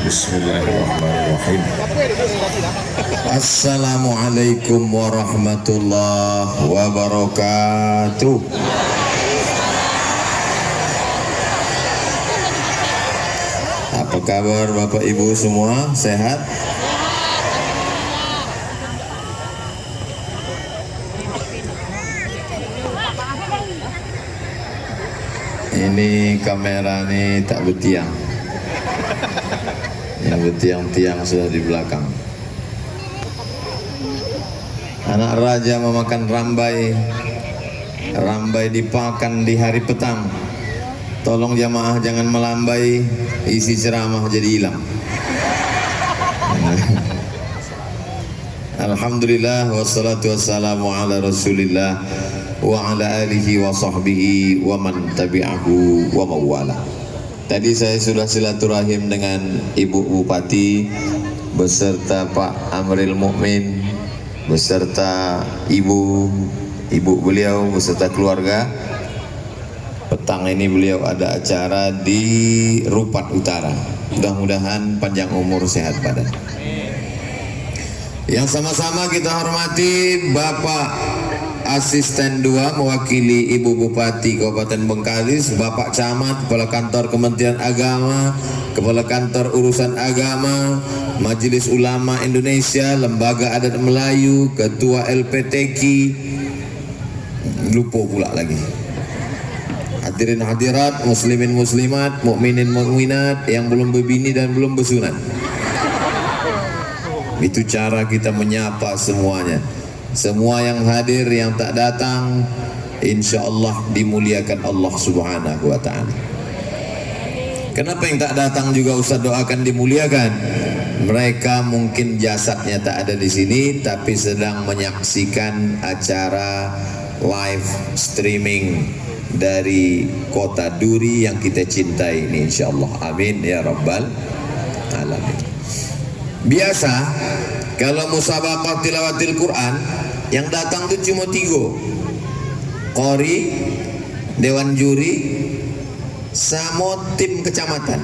Bismillahirrahmanirrahim. Assalamualaikum warahmatullahi wabarakatuh. Apa kabar Bapak Ibu semua? Sehat? Ini kamera ini tak bertiang. Yang bertiang-tiang sudah di belakang. Anak raja memakan rambai. Rambai dipakan di hari petang. Tolong jamaah jangan melambai, isi ceramah jadi hilang. Alhamdulillah wassalatu wassalamu ala Rasulillah wa ala alihi wa sahbihi wa man tabi'ahu wa mawala. Tadi saya sudah silaturahim dengan Ibu Bupati beserta Pak Amril Mukmin beserta ibu beliau beserta keluarga. Petang ini beliau ada acara di Rupat Utara. Mudah-mudahan panjang umur, sehat badan. Yang sama-sama kita hormati Bapak Asisten 2 mewakili Ibu Bupati Kabupaten Bengkalis, Bapak Camat, Kepala Kantor Kementerian Agama, Kepala Kantor Urusan Agama, Majelis Ulama Indonesia, Lembaga Adat Melayu, Ketua LPTQ, lupa pula lagi. Hadirin hadirat, muslimin muslimat, mukminin mukminat yang belum berbini dan belum bersunat. Itu cara kita menyapa semuanya. Semua yang hadir, yang tak datang, insya Allah dimuliakan Allah Subhanahu wa ta'ala. Kenapa yang tak datang juga Ustaz doakan dimuliakan? Mereka mungkin jasadnya tak ada di sini, tapi sedang menyaksikan acara live streaming dari kota Duri yang kita cintai ini, insya Allah. Amin ya rabbal alamin. Biasa kalau musabaqah tilawatil Quran yang datang itu cuma 3, qori, dewan juri, sama tim kecamatan.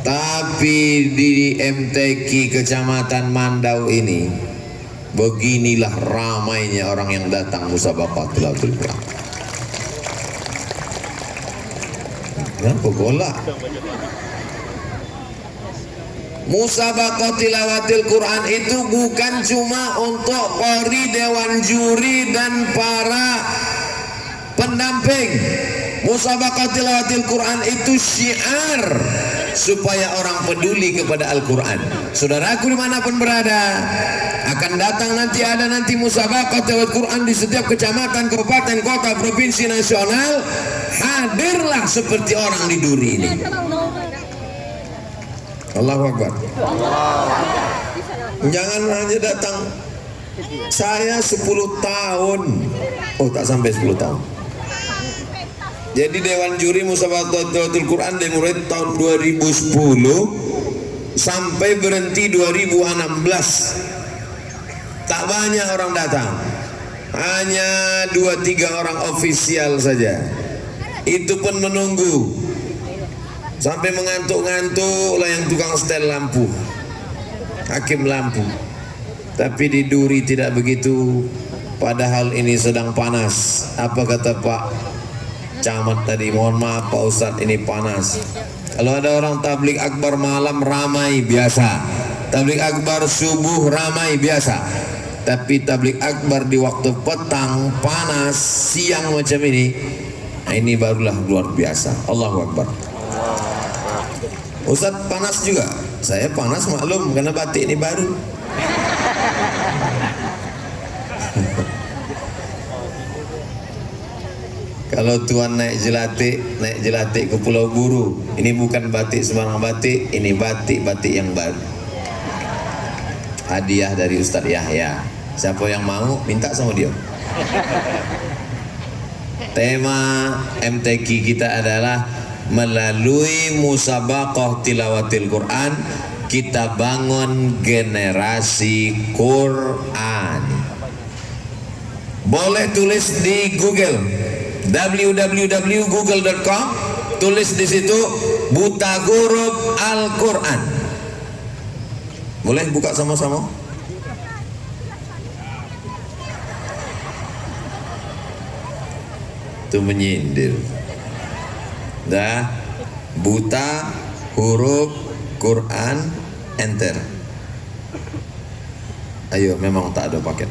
Tapi di MTQ Kecamatan Mandau ini beginilah ramainya orang yang datang musabaqah tilawatil Quran. Kenapa golak? Musabaqah tilawatil Quran itu bukan cuma untuk qori, dewan juri dan para pendamping. Musabaqah tilawatil Quran itu syiar supaya orang peduli kepada Al-Quran. Saudaraku dimanapun berada, akan datang nanti musabaqah tilawatil Quran di setiap kecamatan, kabupaten, kota, provinsi, nasional. Hadirlah seperti orang di Duri ini. Allahu Akbar. Jangan hanya datang. Saya 10 tahun. Oh, tak sampai 10 tahun. Jadi Dewan Juri Musabaqah Tilawatil Quran dimulai tahun 2010 sampai berhenti 2016. Tak banyak orang datang. Hanya 2-3 orang ofisial saja. Itu pun menunggu. Sampai mengantuk-ngantuk lah yang tukang setel lampu, hakim lampu. Tapi di Duri tidak begitu. Padahal ini sedang panas. Apa kata Pak Camat tadi? Mohon maaf Pak Ustadz, ini panas. Kalau ada orang tablik akbar malam ramai biasa, tablik akbar subuh ramai biasa. Tapi tablik akbar di waktu petang panas siang macam ini barulah luar biasa. Allahu Akbar. Ustadz panas juga. Saya panas maklum karena batik ini baru. Kalau tuan naik jelatik ke Pulau Buru, ini bukan batik sembarang batik, ini batik yang baru. Hadiah dari Ustadz Yahya. Siapa yang mau minta sama dia. Tema MTQ kita adalah melalui musabaqah tilawatil Quran kita bangun generasi Quran. Boleh tulis di Google www.google.com, tulis di situ buta huruf Al-Quran. Boleh buka sama-sama? Itu menyindir. Dah, buta huruf Quran, enter. Ayo, memang tak ada paket.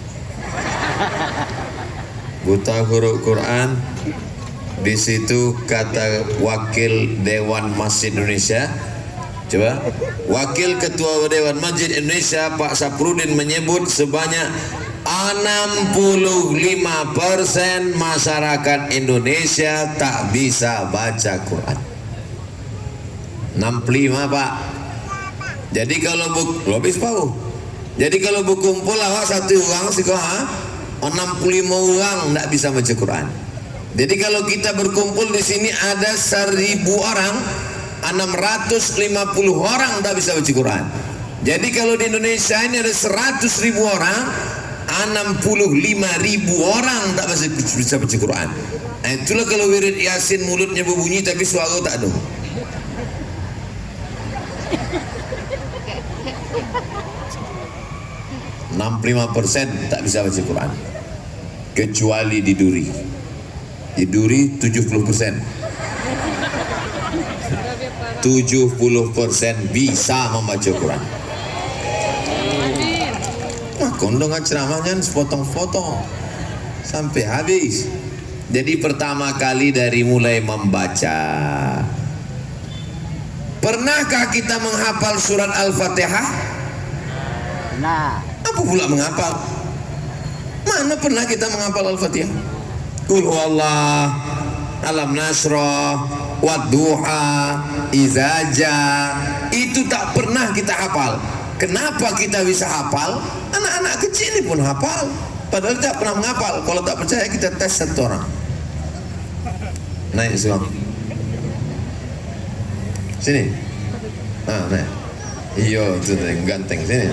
Buta huruf Quran, di situ kata Wakil Dewan Masjid Indonesia. Coba, Wakil Ketua Dewan Masjid Indonesia Pak Saprudin menyebut sebanyak 65% masyarakat Indonesia tak bisa baca Quran. 65 Pak. Jadi kalau habis tahu. Jadi kalau berkumpul awak satu orang sekolah 65 orang tak bisa baca Quran. Jadi kalau kita berkumpul di sini ada 1000 orang, 650 orang tak bisa baca Quran. Jadi kalau di Indonesia ini ada 100.000 orang, 65.000 orang tak bisa baca Quran. Nah, itulah kalau wirid Yasin mulutnya berbunyi tapi suara tak ada. % tak bisa baca Quran, kecuali di Duri. Di Duri 70%. 70% bisa membaca Quran. Nah, kondong ceramahnya sepotong-potong sampai habis. Jadi pertama kali dari mulai membaca. Pernahkah kita menghafal surat Al-Fatihah? Nah, Apa pula menghafal? Mana pernah kita menghafal Al-Fatihah? Qul huwallah, alam nasrah, wadduha, izaja. Itu tak pernah kita hafal. Kenapa kita bisa hafal? Anak-anak kecil ini pun hafal, padahal tak pernah menghafal. Kalau tak percaya kita tes satu orang. Naik semua. Sini. Nah, naik. Iya, itu ganteng sini.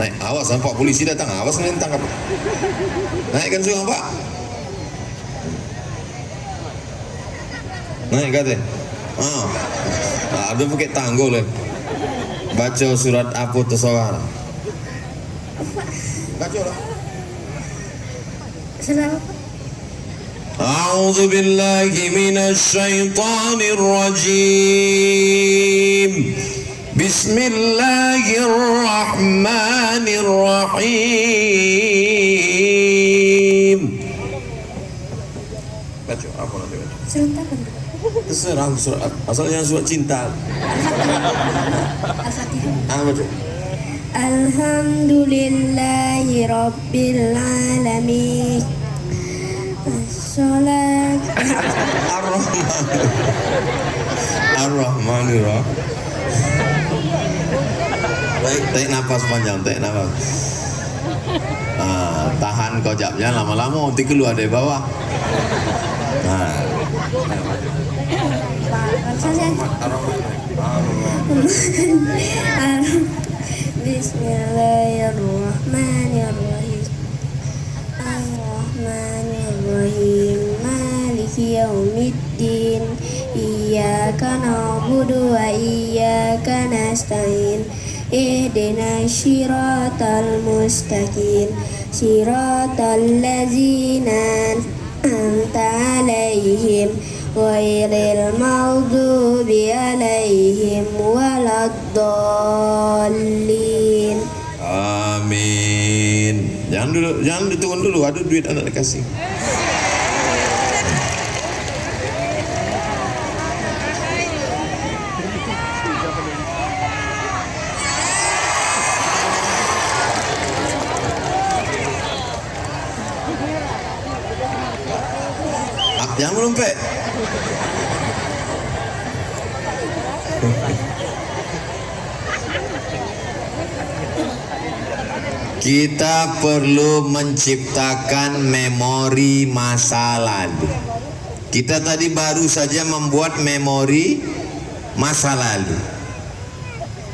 Naik, awas Pak polisi datang, awas nanti tangkap. Naikkan semua Pak. Naik kata. Ada pakai tanggul ya. Baca surat apa tersawar. Baca lah. A'udzu billahi minasy syaithanir rajim. Bismillahirrahmanirrahim. Baca apa nanti baca? Serentak kan? Terserah surat, asalnya surat cinta. Al-Fatihah. Baca. Alhamdulillahi Rabbil Alamin. Assalat. Ar-Rahmanir-Rahim. Tarik nafas panjang, tarik nafas. Tahan kocapnya lama-lama nanti keluar dari bawah. Bismillahirrahmanirrahim. Ar-Rahmanirrahim. Maliki yaumiddin. Iyyaka na'budu wa iyyaka nasta'in. Ihdinas siratal mustaqim. Siratal ladzina an'amta 'alaihim ghairil maghdubi 'alaihim waladdallin. Amin. Jangan diturun dulu, ada duit anak dikasih. Jangan melompet. Kita perlu menciptakan memori masa lalu. Kita tadi baru saja membuat memori masa lalu.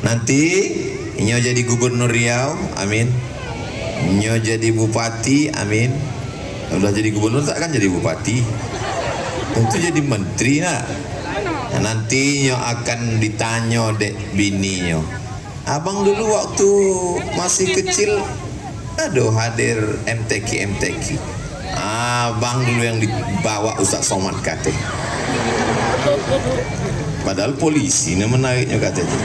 Nanti Inyo jadi gubernur Riau, amin. Inyo jadi bupati, amin. Udah jadi gubernur tak kan jadi bupati. Tentu jadi menteri nak. Nantinya akan ditanya dek bininya, abang dulu waktu masih kecil aduh hadir MTQ. Abang dulu yang dibawa Ustaz Somad kata. Padahal polisi ini menariknya kata itu.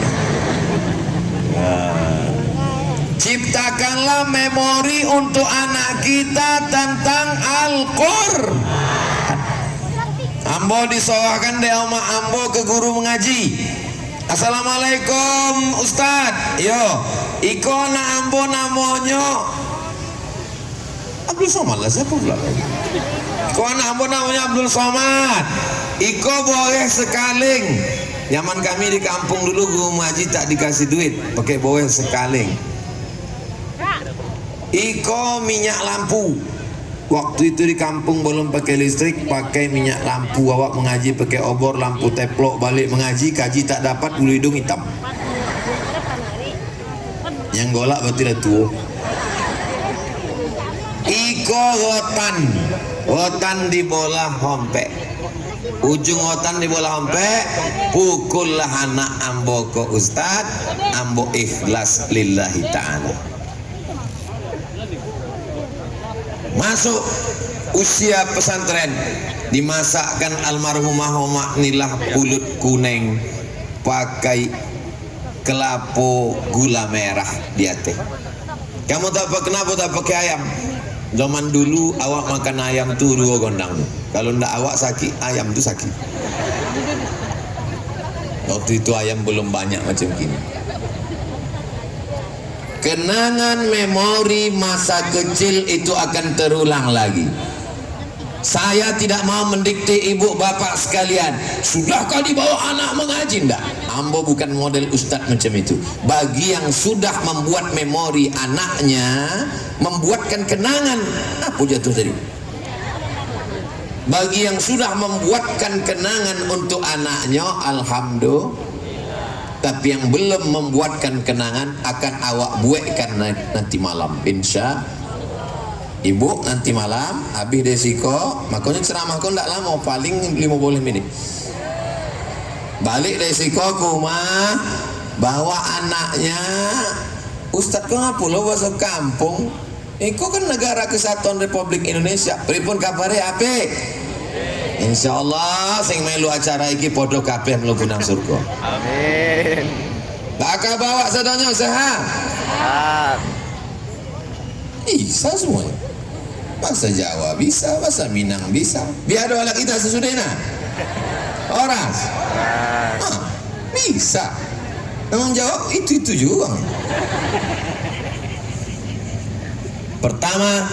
Ciptakanlah memori untuk anak kita tentang Al-Qur'an. Ambo disowakan deh sama ambo ke guru mengaji. Assalamualaikum Ustad. Yo, iko na ambo namonyo Abdul Somad lah, siapa pula? Iko na ambo namanya Abdul Somad. Iko boleh sekaling. Zaman kami di kampung dulu guru mengaji tak dikasih duit, pakai boleh sekaling. Iko minyak lampu. Waktu itu di kampung belum pakai listrik, pakai minyak lampu. Awak mengaji pakai obor, lampu teplok, balik mengaji, kaji tak dapat, bulu hidung hitam. Yang golak berarti dah tua. Iko rotan di bola hompek. Ujung rotan di bola hompek, pukullah anak ambo ke ustad, ambo ikhlas lillahi ta'ala. Masuk usia pesantren, dimasakkan almarhumah Mak Nilah pulut kuning pakai kelapo gula merah di atas. Kamu tak apa kenapa tak pakai ayam? Zaman dulu awak makan ayam tu 2 gondang. Kalau ndak awak sakit, ayam tu sakit. Waktu itu ayam belum banyak macam gini. Kenangan memori masa kecil itu akan terulang lagi. Saya tidak mau mendikte ibu bapak sekalian, sudahkah dibawa anak mengaji? Enggak, ambo bukan model ustadz macam itu. Bagi yang sudah membuat memori anaknya, membuatkan kenangan, apa jatuh tadi? Bagi yang sudah membuatkan kenangan untuk anaknya, alhamdulillah. Tapi yang belum membuatkan kenangan akan awak buatkan nanti malam, insya ibu. Nanti malam habis desiko, makanya ceramahku tidak lama, paling 50 menit. Balik desiko ke rumah, bawa anaknya. Ustadz kau ngapa lo masuk kampung? Iko kan negara kesatuan Republik Indonesia. Pripun kabare ape? Insya Allah sing melu acara iki podo kabeh mlebu nang surga. Amin. Bakal bawa sedonyo sehat. Bisa semuanya. Bahasa Jawa bisa, bahasa Minang bisa. Biar doa kita sesudahnya. Oras. Bisa. Tanggung jawab itu juga. Pertama,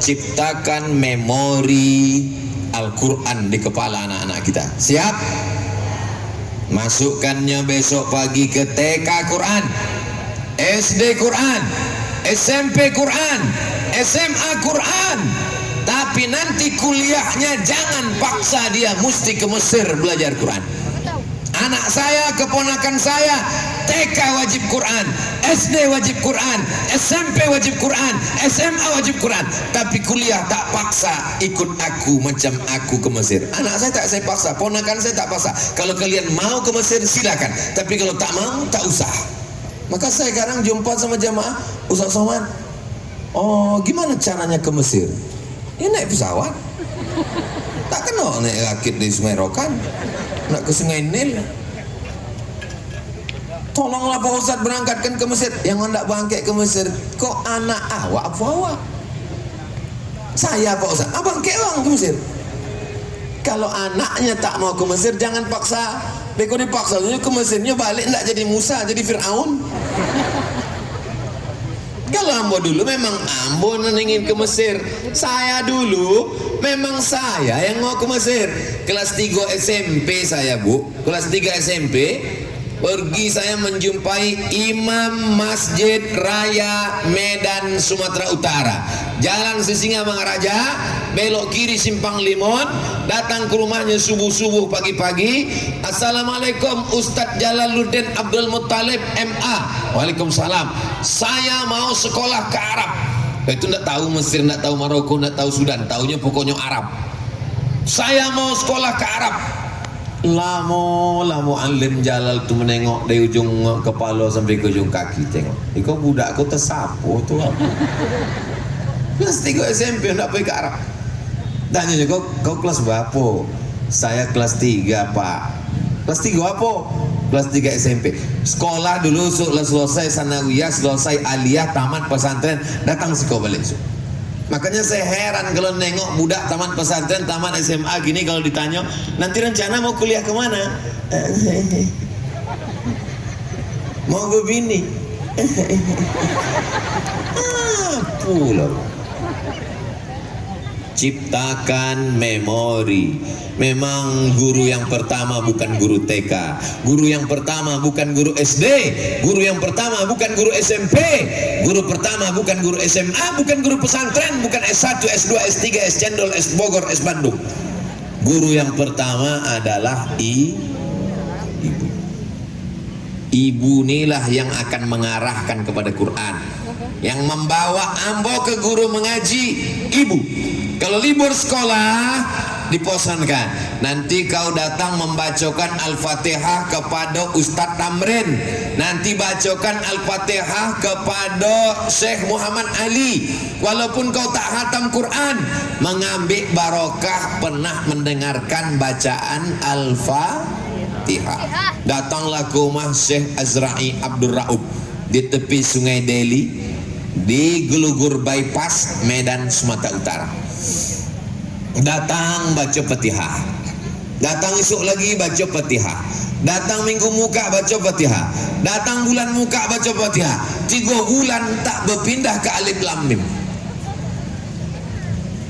ciptakan memori Al-Quran di kepala anak-anak kita. Siap? Masukkannya besok pagi ke TK Quran, SD Quran, SMP Quran, SMA Quran. Tapi nanti kuliahnya jangan paksa dia mesti ke Mesir belajar Quran. Anak saya, keponakan saya, TK wajib Quran, SD wajib Quran, SMP wajib Quran, SMA wajib Quran. Tapi kuliah tak paksa ikut aku macam aku ke Mesir. Anak saya tak saya paksa, ponakan saya tak paksa. Kalau kalian mau ke Mesir silakan, tapi kalau tak mau tak usah. Maka saya sekarang jumpa sama jamaah, Ustaz Somad, oh gimana caranya ke Mesir? Ya naik pesawat. Tak kena naik rakit di Sungai Rokan, nak ke Sungai Nil. Tolonglah Pak Ustadz berangkatkan ke Mesir. Yang hendak bangkit ke Mesir kok anak awak apa awak? Saya Pak Ustadz, abang ke orang ke Mesir. Kalau anaknya tak mau ke Mesir jangan paksa. Beko dipaksa ke Mesirnya balik tidak jadi Musa, jadi Fir'aun. Kalau ambo dulu memang ambo ingin ke Mesir. Saya dulu memang saya yang mau ke Mesir. Kelas 3 SMP saya bu, kelas 3 SMP pergi saya menjumpai Imam Masjid Raya Medan Sumatera Utara. Jalan Sisingamangaraja, belok kiri Simpang Limon, datang ke rumahnya subuh-subuh pagi-pagi. Assalamualaikum Ustadz Jalaluddin Abdul Muttalib MA. Waalaikumsalam. Saya mau sekolah ke Arab. Itu tidak tahu Mesir, tidak tahu Maroko, tidak tahu Sudan, tahunya pokoknya Arab. Saya mau sekolah ke Arab. Lamo alim jalal tu menengok dari ujung kepala sampai ke ujung kaki tengok. Iko budak aku tersapu tu. Kelas 3 SMP nak pergi ke Arab. Tanya je kau kelas berapa? Saya kelas 3 pak. Kelas 3 apa? Kelas 3 SMP. Sekolah dulu selesai sanawiyah, selesai aliyah, tamat pesantren, datang sekolah balik. Makanya saya heran kalau nengok budak tamat pesantren, tamat SMA gini, kalau ditanya nanti rencana mau kuliah kemana? Mau berbini. Pula. Ciptakan memori. Memang guru yang pertama bukan guru TK, guru yang pertama bukan guru SD, guru yang pertama bukan guru SMP, guru pertama bukan guru SMA, bukan guru pesantren, bukan S1, S2, S3, S Cendol, S Bogor, S Bandung. Guru yang pertama adalah ibu. Ibu inilah yang akan mengarahkan kepada Quran, yang membawa ambo ke guru mengaji, ibu. Kalau libur sekolah diposankan, nanti kau datang membacakan Al-Fatihah kepada Ustadz Tamrin, nanti bacakan Al-Fatihah kepada Syekh Muhammad Ali. Walaupun kau tak hatam Quran, mengambil barokah pernah mendengarkan bacaan Al-Fatihah. Datanglah ke rumah Syekh Azra'i Abdul Raub di tepi Sungai Deli, di Gelugur Bypass, Medan, Sumatera Utara. Datang baca Fatihah, datang esok lagi baca Fatihah, datang minggu muka baca Fatihah, datang bulan muka baca Fatihah. 3 bulan tak berpindah ke alif lam mim.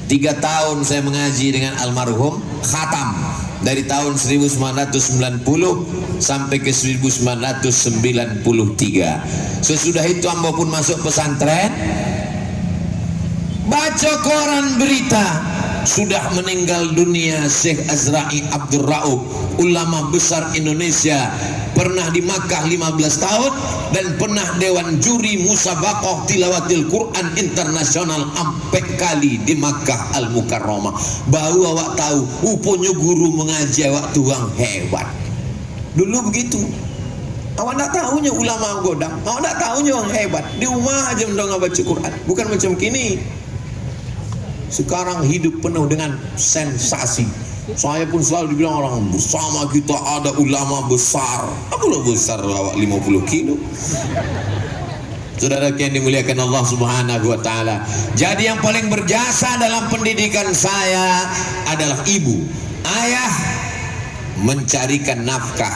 3 tahun saya mengaji dengan almarhum, khatam dari tahun 1990 sampai ke 1993. Sesudah itu ambo pun masuk pesantren, baca koran berita sudah meninggal dunia Syekh Azra'i Abdul Raub, ulama besar Indonesia, pernah di Makkah 15 tahun dan pernah dewan juri musabaqah tilawatil Quran internasional 4 kali di Makkah Al Mukarramah. Baru awak tahu rupanya guru mengaji awak tuang hebat. Dulu begitu. Awak tak tahunya ulama godang, awak tak tahunya orang hebat. Di rumah aja mendong baca Quran, bukan macam kini. Sekarang hidup penuh dengan sensasi. Saya pun selalu dibilang orang, bersama kita ada ulama besar. Apalah besar awak 50 kilo. Saudara yang dimuliakan Allah Subhanahu wa taala. Jadi yang paling berjasa dalam pendidikan saya adalah ibu. Ayah mencarikan nafkah,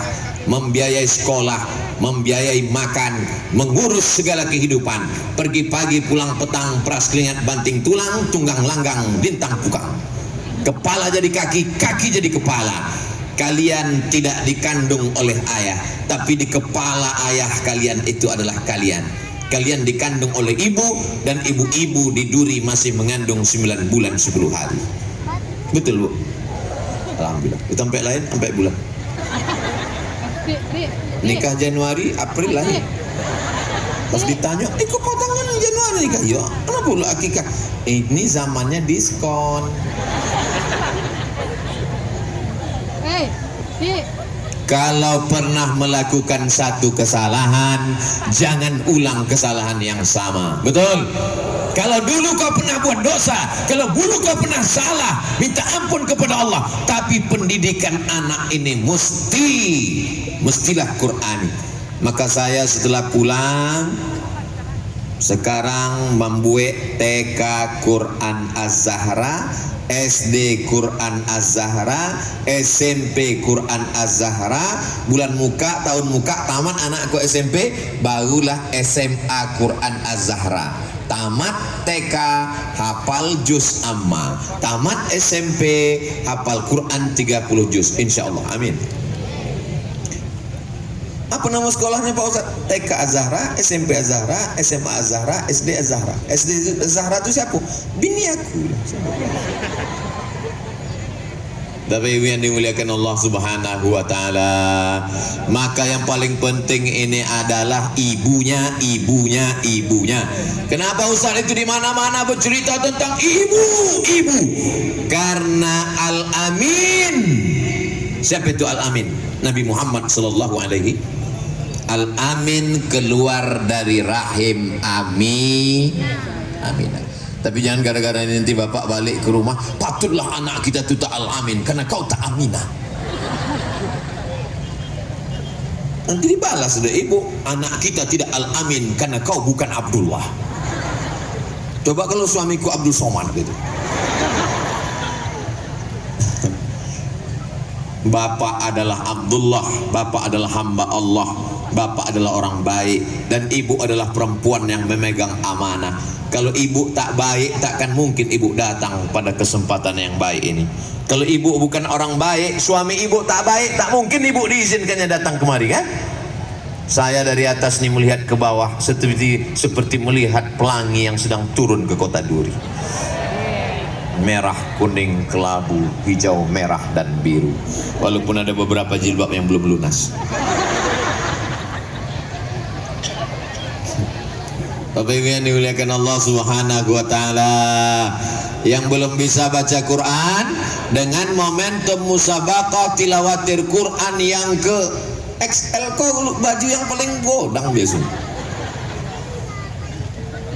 membiayai sekolah, membiayai makan, mengurus segala kehidupan. Pergi pagi pulang petang, peras keringat banting tulang, tunggang langgang bintang pukang. Kepala jadi kaki, kaki jadi kepala. Kalian tidak dikandung oleh ayah, tapi di kepala ayah kalian itu adalah kalian. Kalian dikandung oleh ibu, dan ibu-ibu di duri masih mengandung 9 bulan 10 hari. Betul bu? Alhamdulillah. Itu sampai lain sampai bulan. Nikah Januari, April lahir. Pas ditanya, kok patangan Januari nikah? Ya, kenapa pula akikah? Ini zamannya diskon. Kalau pernah melakukan satu kesalahan, jangan ulang kesalahan yang sama. Betul? Kalau dulu kau pernah buat dosa, kalau dulu kau pernah salah, minta ampun kepada Allah. Tapi pendidikan anak ini mestilah Qur'ani. Maka saya setelah pulang, sekarang membuat TK Quran Az-Zahra, SD Quran Az-Zahra, SMP Quran Az-Zahra. Bulan muka, tahun muka, tamat anakku SMP, barulah SMA Quran Az-Zahra. Tamat TK, hafal juz amma. Tamat SMP, hafal Quran 30 juz, insya Allah, amin. Apa nama sekolahnya Pak Ustaz? TK Az-Zahra, SMP Az-Zahra, SMA Az-Zahra, SD Az-Zahra. SD Az-Zahra itu siapa? Bini aku. Bapak Ibu yang dimuliakan Allah Subhanahu wa taala, maka yang paling penting ini adalah ibunya. Kenapa Ustaz itu di mana-mana bercerita tentang ibu? Karena Al-Amin Siapa itu Al-Amin? Nabi Muhammad sallallahu alaihi. Al-Amin keluar dari rahim Aminah. Tapi jangan gara-gara ini nanti bapak balik ke rumah, patutlah anak kita itu tak Al-Amin karena kau tak Aminah. Nanti dibalas oleh ibu, anak kita tidak Al-Amin karena kau bukan Abdullah. Coba kalau suamiku Abdul Somad gitu. Bapak adalah Abdullah, bapak adalah hamba Allah, bapak adalah orang baik, dan ibu adalah perempuan yang memegang amanah. Kalau ibu tak baik, takkan mungkin ibu datang pada kesempatan yang baik ini. Kalau ibu bukan orang baik, suami ibu tak baik, tak mungkin ibu diizinkannya datang kemari, kan? Saya dari atas nih melihat ke bawah seperti melihat pelangi yang sedang turun ke kota Duri. Merah, kuning, kelabu, hijau, merah, dan biru. Walaupun ada beberapa jilbab yang belum lunas. Bapak Ibu yang dimuliakan Allah Subhanahu wa taala, yang belum bisa baca Quran, dengan momentum musabaqah tilawatil Quran yang ke XL, kok baju yang paling godang biasa.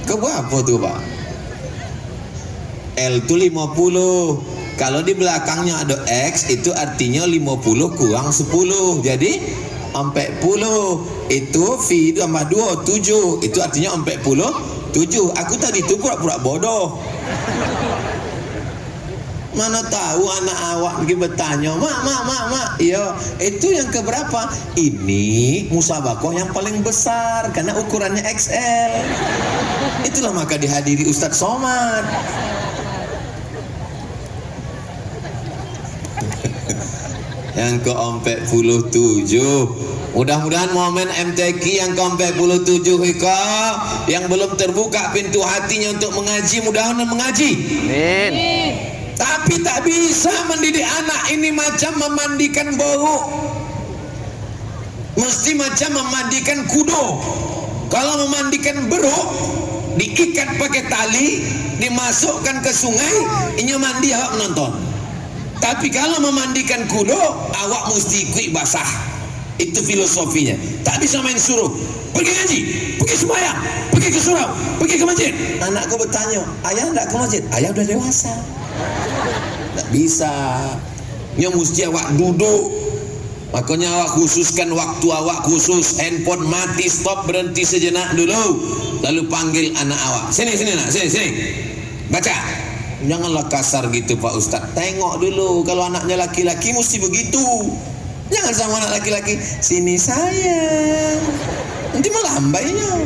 Ke berapa tuh Pak? L itu 50. Kalau di belakangnya ada X, itu artinya 50 kurang 10, jadi 40. Itu V tambah 2, 7. Itu artinya 47. Aku tadi itu pura-pura bodoh. Mana tahu anak awak pergi bertanya, mak, iya, itu yang keberapa? Ini musabaqah yang paling besar karena ukurannya XL. Itulah maka dihadiri Ustadz Somad. Yang ke-47, mudah-mudahan momen MTQ yang ke-47 yang belum terbuka pintu hatinya untuk mengaji, mudah-mudahan mengaji. Amin. Tapi tak bisa mendidik anak ini macam memandikan bau, mesti macam memandikan kudo. Kalau memandikan beruk, diikat pakai tali, dimasukkan ke sungai, ini mandi awak menonton. Tapi kalau memandikan kudo, awak mesti ikut basah. Itu filosofinya. Tak bisa main suruh, pergi ngaji, pergi sembahyang, pergi ke surau, pergi ke masjid. Anakku bertanya, ayah tidak ke masjid? Ayah udah dewasa. Tak bisa. Nya mesti awak duduk. Makanya awak khususkan waktu awak khusus. Handphone mati, stop, berhenti sejenak dulu. Lalu panggil anak awak. Sini nak, sini. Baca. Janganlah kasar gitu Pak Ustadz. Tengok dulu, kalau anaknya laki-laki mesti begitu. Jangan sama anak laki-laki, sini sayang, nanti malah hambainya.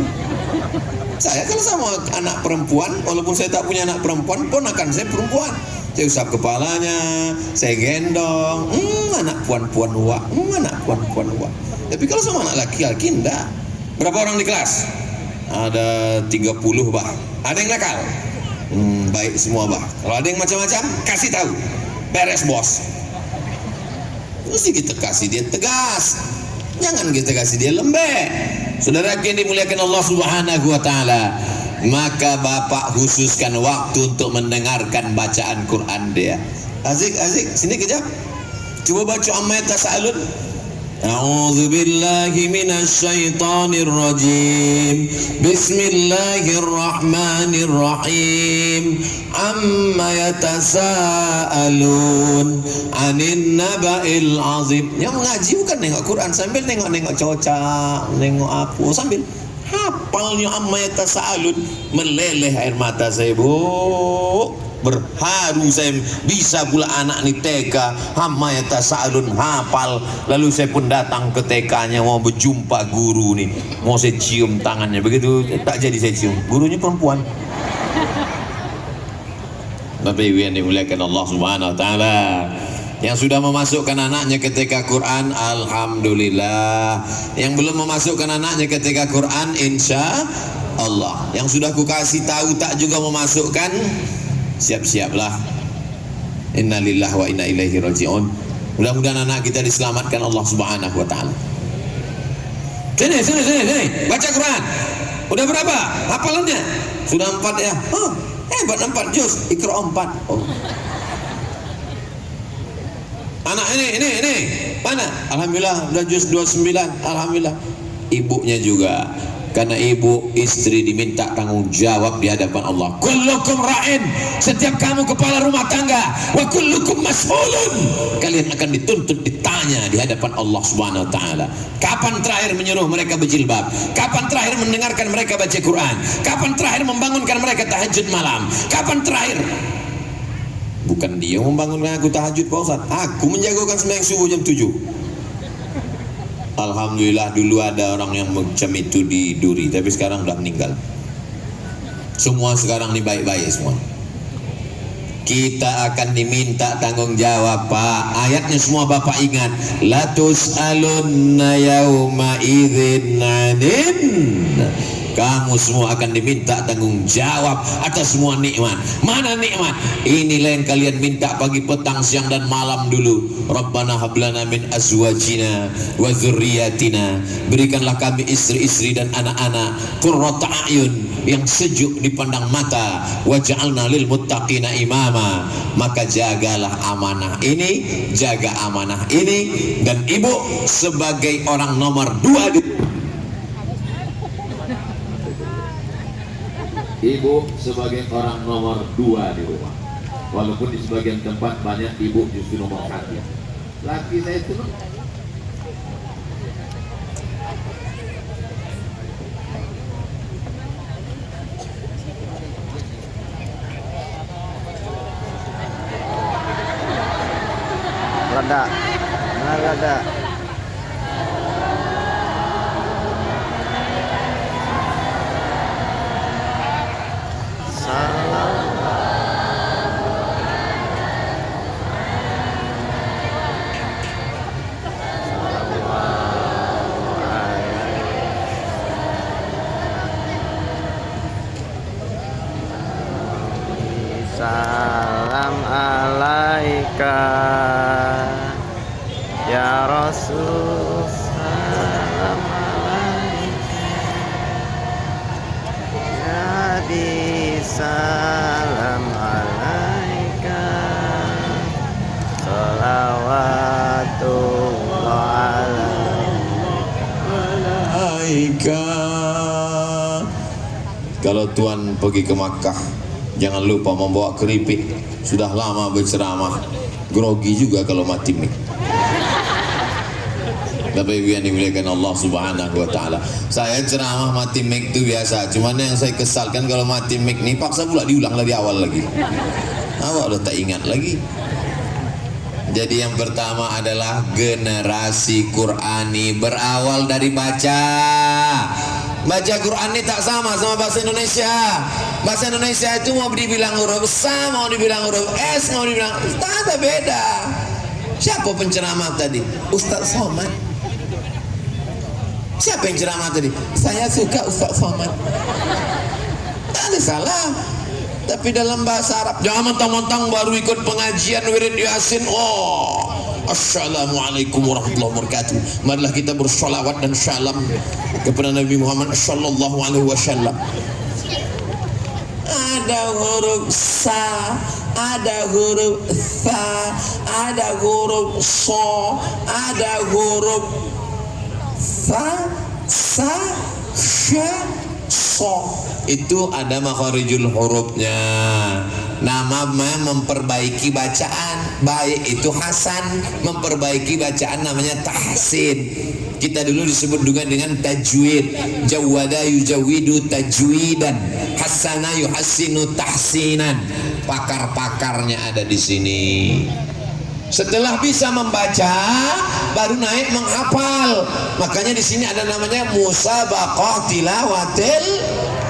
Saya kalau sama anak perempuan, walaupun saya tak punya anak perempuan, ponakan saya perempuan, saya usap kepalanya, saya gendong, anak puan-puan wak, anak puan-puan wak. Tapi kalau sama anak laki-laki enggak. Berapa orang di kelas? Ada 30 bah. Ada yang nakal? Baik semua bah. Kalau ada yang macam-macam, kasih tahu. Beres bos. Mesti kita kasih dia tegas. Jangan kita kasih dia lembek. Saudara yang dimuliakan Allah Subhanahu wa taala, maka bapak khususkan waktu untuk mendengarkan bacaan Quran dia. Azik, sini kejap. Coba baca amma yatasaalun. A'udzu billahi minasy syaithanir rajim. Bismillahirrahmanirrahim. Amma yatasaalun 'anin naba'il 'azim. Yang mengaji bukan nengok Quran sambil nengok cocak, nengok apa sambil hafalnya amma yatasaalun. Meleleh air mata saya, Bu. Berharu saya bisa pula anak ni TK amma yatasaalun hafal. Lalu saya pun datang ke TK-nya mau berjumpa guru ni, mau saya cium tangannya, begitu tak jadi saya cium, gurunya perempuan. Bapak Ibu yang dimuliakan Allah Subhanahu wa taala, yang sudah memasukkan anaknya ke TK Quran, alhamdulillah. Yang belum memasukkan anaknya ke TK Quran, insya Allah. Yang sudah ku kasih tahu tak juga memasukkan, siap-siaplah. Innalillahi wa inna ilaihi raji'un. Mudah-mudahan anak kita diselamatkan Allah Subhanahu wa taala. Sini. Baca Quran. Udah berapa hafalannya? Sudah 4 ya. Oh, hebat 4 juz. Iqra 4. Oh. Anak ini mana? Alhamdulillah udah juz 29. Alhamdulillah. Ibunya juga, karena ibu istri diminta tanggung jawab di hadapan Allah. Kullukum ra'in, setiap kamu kepala rumah tangga, wa kullukum mas'ulun, kalian akan dituntut ditanya di hadapan Allah Subhanahu wa taala. Kapan terakhir menyuruh mereka berjilbab? Kapan terakhir mendengarkan mereka baca Quran? Kapan terakhir membangunkan mereka tahajud malam? Kapan terakhir? Bukan dia membangunkan aku tahajud Pak Ustaz, aku menjagokan sembahyang subuh jam 7. Alhamdulillah dulu ada orang yang macam itu di Duri, tapi sekarang sudah meninggal. Semua sekarang ini baik-baik semua. Kita akan diminta tanggung jawab Pak. Ayatnya semua Bapak ingat. La tus'alunna yawma idzin 'anil. Kamu semua akan diminta tanggung jawab atas semua nikmat. Mana nikmat? Inilah yang kalian minta pagi, petang, siang dan malam dulu. Rabbana hablana min azwajina wa dzurriyyatina. Berikanlah kami istri-istri dan anak-anak qurrata a'yun, yang sejuk dipandang mata. Waj'alna lil muttaqina imama. Maka jagalah amanah ini, jaga amanah ini, dan ibu sebagai orang nomor 2 di Ibu sebagai orang nomor 2 di rumah. Walaupun di sebagian tempat banyak ibu justru nomor 1. Laki saya itu Rada. Nah, rada. Salam alaika ya Rasul, salam alaika ya Nabi, salam alaika, salawatullah alaika. Kalau Tuhan pergi ke Makkah, jangan lupa membawa keripik. Sudah lama berceramah, grogi juga kalau mati mic. Bapak Ibu yang dimuliakan Allah Subhanahu wa taala. Saya ceramah mati mic itu biasa. Cuman yang saya kesalkan kalau mati mic nih paksa pula diulang dari awal lagi. Awak udah tak ingat lagi. Jadi yang pertama adalah generasi Qurani, berawal dari baca. Baca Quran ini tak sama bahasa Indonesia. Bahasa Indonesia itu mau dibilang huruf sa, mau dibilang huruf s, mau dibilang tak ada beda. Siapa penceramah tadi? Ustaz Somad. Siapa yang ceramah tadi? Saya suka Ustaz Somad. Tak ada salah. Tapi dalam bahasa Arab, jangan mentang-mentang baru ikut pengajian wirid Yasin, oh, assalamualaikum warahmatullahi wabarakatuh. Marilah kita bersolawat dan salam kepada Nabi Muhammad sallallahu alaihi wasallam. Ada huruf sa, ada huruf tha, ada huruf so, ada huruf fa, sa, sha, so. Itu ada makharijul hurufnya. Nama memperbaiki bacaan. Baik itu hasan, memperbaiki bacaan namanya tahsin. Kita dulu disebut juga dengan tajwid. Jawada yujawidu tajwidan, hasana yuhassinu tahsinan. Pakar-pakarnya ada di sini. Setelah bisa membaca, baru naik menghafal. Makanya di sini ada namanya musabaqah tilawatil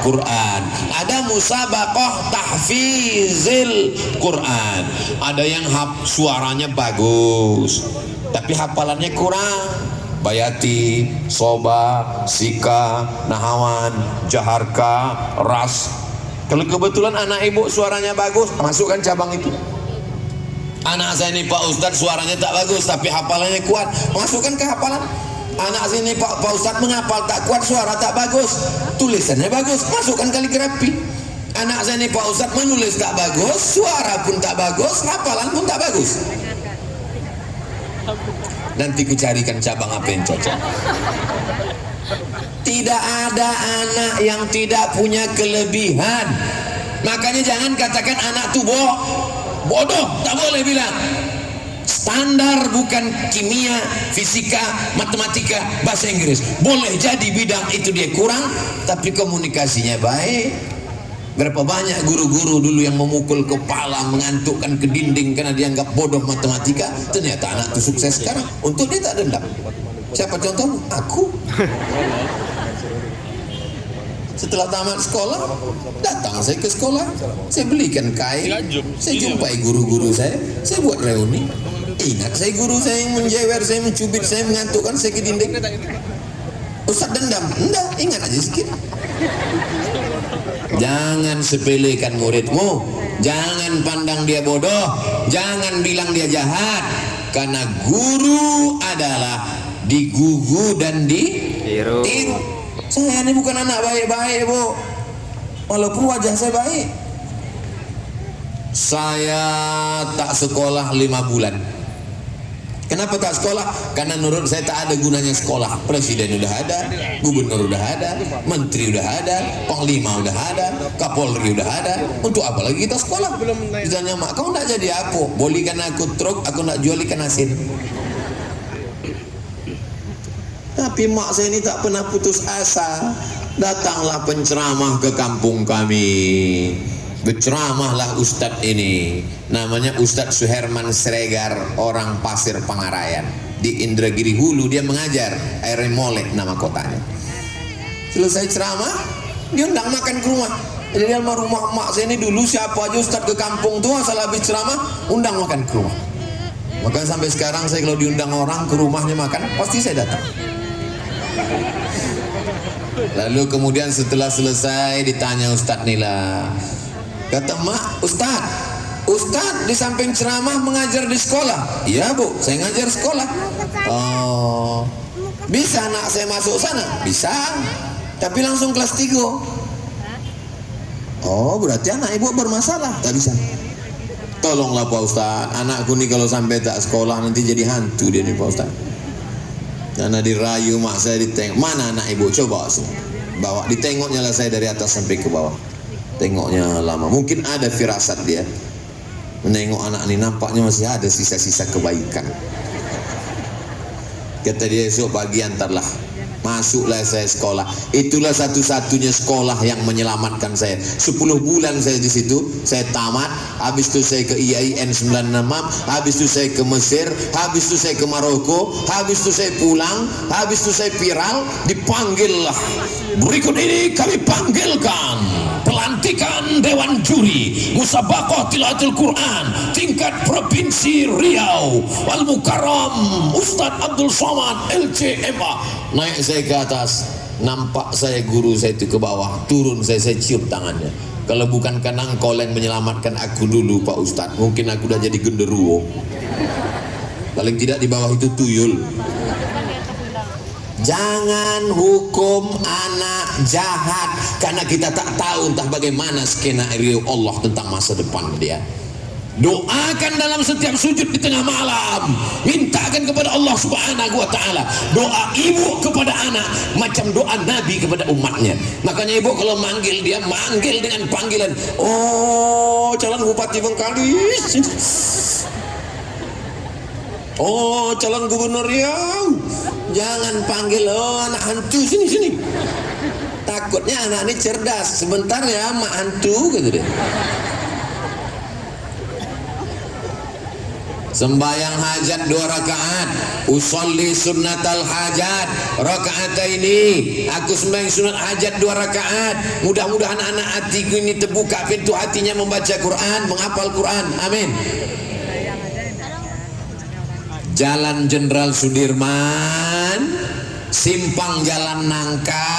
Quran. Ada musabaqah tahfizil Quran. Ada yang suaranya bagus, tapi hafalannya kurang. Bayati, soba, sika, nahawan, jaharka, ras. Kalau kebetulan anak ibu suaranya bagus, masukkan cabang itu. Anak saya ini Pak Ustadz suaranya tak bagus tapi hafalannya kuat, masukkan ke hafalan. Anak saya ini Pak Ustadz menghafal tak kuat, suara tak bagus, tulisannya bagus, masukkan kaligrafi. Anak saya ini Pak Ustadz menulis tak bagus, suara pun tak bagus, hafalan pun tak bagus. nanti ku carikan cabang apa yang cocok. Tidak ada anak yang tidak punya kelebihan. Makanya jangan katakan anak tuh bodoh, tak boleh bilang. Standar bukan kimia, fisika, matematika, bahasa Inggris. Boleh jadi bidang itu dia kurang, tapi komunikasinya baik. Berapa banyak guru-guru dulu yang memukul kepala, mengantukkan ke dinding karena dianggap bodoh matematika. Ternyata anak itu sukses sekarang. Untuk dia tak dendam. Siapa contohmu? Aku. Setelah tamat sekolah, datang saya ke sekolah, saya belikan kain, saya jumpai guru-guru saya buat reuni. Ingat saya guru saya yang menjewer, saya mencubit, saya mengantukkan saya ke dinding. Ustaz dendam? Enggak, ingat aja sedikit. Jangan sepelekan muridmu, jangan pandang dia bodoh, jangan bilang dia jahat, karena guru adalah digugu dan ditiru. Saya ini bukan anak baik-baik, Bu, walaupun wajah saya baik. Saya tak sekolah 5 bulan. Kenapa tak sekolah? Karena menurut saya tak ada gunanya sekolah. Presiden udah ada, gubernur udah ada, menteri udah ada, panglima udah ada, kapolri udah ada. Untuk apa lagi kita sekolah? Ditanya mak, kau nak jadi apa? Bolikan aku truk, aku nak jual ikan asin. Tapi mak saya ini tak pernah putus asa. Datanglah penceramah ke kampung kami. Berceramahlah Ustadz ini, namanya Ustadz Suherman Sregar, orang Pasir Pangarayan di Indragiri Hulu. Dia mengajar air Molek nama kotanya. Selesai ceramah, dia undang makan ke rumah. Jadi di rumah mak saya ini dulu siapa aja Ustadz ke kampung tuh asal habis ceramah undang makan ke rumah. Maka sampai sekarang saya kalau diundang orang ke rumahnya makan, pasti saya datang. Lalu kemudian setelah selesai ditanya Ustadz Nila, kata mak, Ustadz di samping ceramah mengajar di sekolah. Iya Bu, saya ngajar sekolah. Oh, bisa anak saya masuk sana? Bisa, tapi langsung kelas 3. Oh, berarti anak ibu bermasalah. Tak bisa. Tolonglah Pak Ustadz, anakku nih kalau sampai tak sekolah nanti jadi hantu dia nih Pak Ustadz. Karena dirayu mak saya, ditengok, mana anak ibu, coba sini bawa, ditengoknya lah saya dari atas sampai ke bawah. Tengoknya lama, mungkin ada firasat dia menengok anak ini, nampaknya masih ada sisa-sisa kebaikan. Kata dia, esok pagi antarlah, masuklah saya sekolah. Itulah satu-satunya sekolah yang menyelamatkan saya. 10 bulan saya di situ, saya tamat. Habis itu saya ke IAIN 96, habis itu saya ke Mesir, habis itu saya ke Maroko, habis itu saya pulang, habis itu saya viral, dipanggillah. Berikut ini kami panggilkan pelantikan Dewan Juri Musabaqah Tilawatul Quran tingkat Provinsi Riau, Al Mukarram Ustadz Abdul Somad LCMA. Naik saya ke atas, nampak saya guru saya itu ke bawah, turun saya cium tangannya. Kalau bukan karena engkau yang menyelamatkan aku dulu Pak Ustadz, mungkin aku udah jadi genderuwo. Paling tidak di bawah itu tuyul. Jangan hukum anak jahat karena kita tak tahu entah bagaimana skenario Allah tentang masa depan dia. Doakan dalam setiap sujud di tengah malam, mintakan kepada Allah Subhanahu wa ta'ala. Doa ibu kepada anak macam doa Nabi kepada umatnya. Makanya ibu kalau manggil dia, manggil dengan panggilan, oh calon Bupati Bengkalis, oh calon Gubernur Riau. Jangan panggil, oh anak hantu, sini. Takutnya anak ini cerdas, sebentar ya mak hantu gitu deh. Sembayang hajat 2 rakaat, usolli sunnatal hajat rakaat ini, aku sembahyang sunat hajat 2 rakaat. Mudah-mudahan anak hatiku ini terbuka pintu hatinya membaca Quran, menghafal Quran. Amin. Jalan Jenderal Sudirman, simpang Jalan Nangka,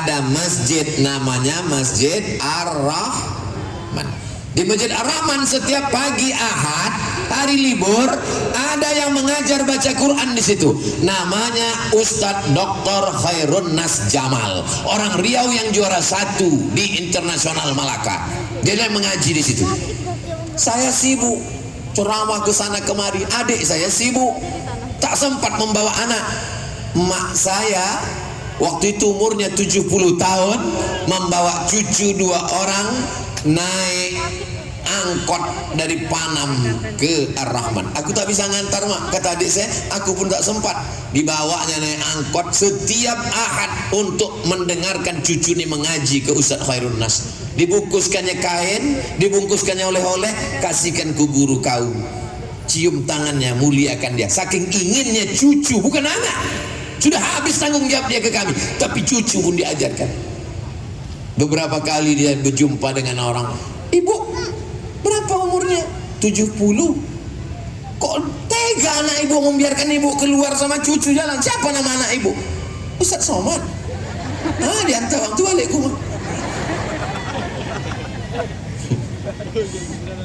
ada masjid namanya Masjid Ar-Rahman. Di Masjid Ar-Rahman setiap pagi Ahad, hari libur, ada yang mengajar baca Quran di situ. Namanya Ustadz Dr. Khairun Nas Jamal, orang Riau yang juara 1 di Internasional Malaka. Dia yang mengaji di situ. Saya sibuk ceramah ke sana kemari, adik saya sibuk tak sempat membawa anak. Mak saya waktu itu umurnya 70 tahun, membawa cucu 2 orang naik angkot dari Panam ke Ar-Rahman. Aku tak bisa ngantar mak, kata adik saya, aku pun tak sempat. Dibawanya naik angkot setiap Ahad untuk mendengarkan cucu ini mengaji ke Ustaz Khairun Nas. Dibungkuskannya kain, dibungkuskannya oleh-oleh, kasihkan ke guru kau, cium tangannya, muliakan dia. Saking inginnya cucu, bukan anak. Sudah habis tanggung jawab dia ke kami, tapi cucu pun diajarkan. Beberapa kali dia berjumpa dengan orang, ibu berapa umurnya? 70. Kok tega anak ibu membiarkan ibu keluar sama cucu jalan? Siapa nama anak ibu? Ustaz Somad. Diantar orang tua balik rumah.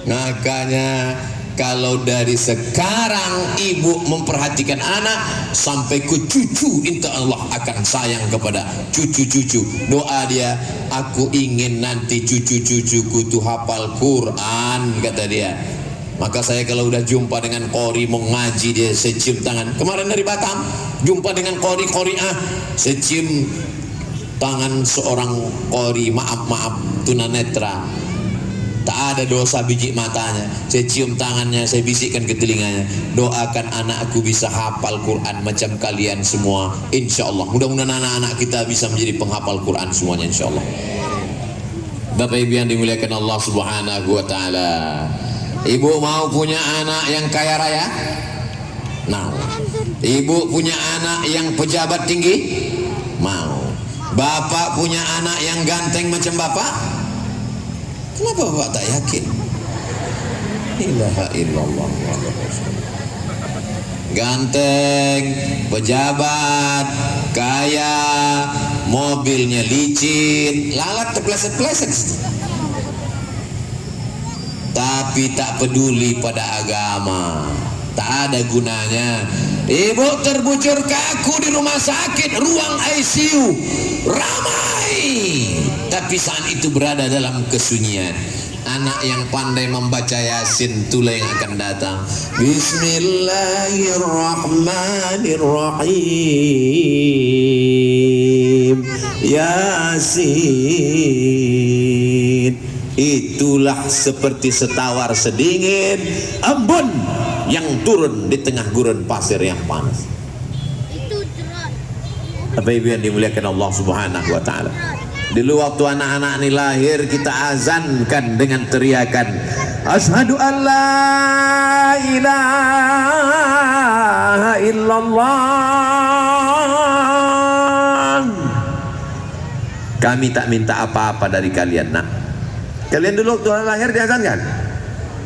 Makanya kalau dari sekarang ibu memperhatikan anak sampai ke cucu, insya Allah akan sayang kepada cucu-cucu. Doa dia, aku ingin nanti cucu-cucuku tuh hafal Quran, kata dia. Maka saya kalau udah jumpa dengan qori mau ngaji, dia saya cium tangan. Kemarin dari Batam jumpa dengan qori'ah, saya cium tangan seorang qori, maaf tunanetra, tak ada dosa biji matanya. Saya cium tangannya, saya bisikkan ke telinganya, doakan anakku bisa hafal Quran macam kalian semua, insya Allah. Mudah-mudahan anak-anak kita bisa menjadi penghafal Quran semuanya, insya Allah. Bapak Ibu yang dimuliakan Allah Subhanahu wa Ta'ala, ibu mau punya anak yang kaya raya? Mau. Ibu punya anak yang pejabat tinggi? Mau. Bapak punya anak yang ganteng macam bapak? Kenapa bapak tak yakin? Ilaha illallah. Ganteng, pejabat, kaya, mobilnya licin, lalat terpleset-pleset, tapi tak peduli pada agama, tak ada gunanya. Ibu terbujur kaku di rumah sakit, ruang ICU ramai, tapi saat itu berada dalam kesunyian. Anak yang pandai membaca Yasin, itulah yang akan datang. Bismillahirrahmanirrahim. Yasin. Itulah seperti setawar sedingin embun yang turun di tengah gurun pasir yang panas. Bapak Ibu yang dimuliakan Allah Subhanahu wa Ta'ala, dulu waktu anak-anak ini lahir, kita azankan dengan teriakan asyhadu an la ilaha illallah. Kami tak minta apa-apa dari kalian, nak. Kalian dulu waktu lahir diazankan?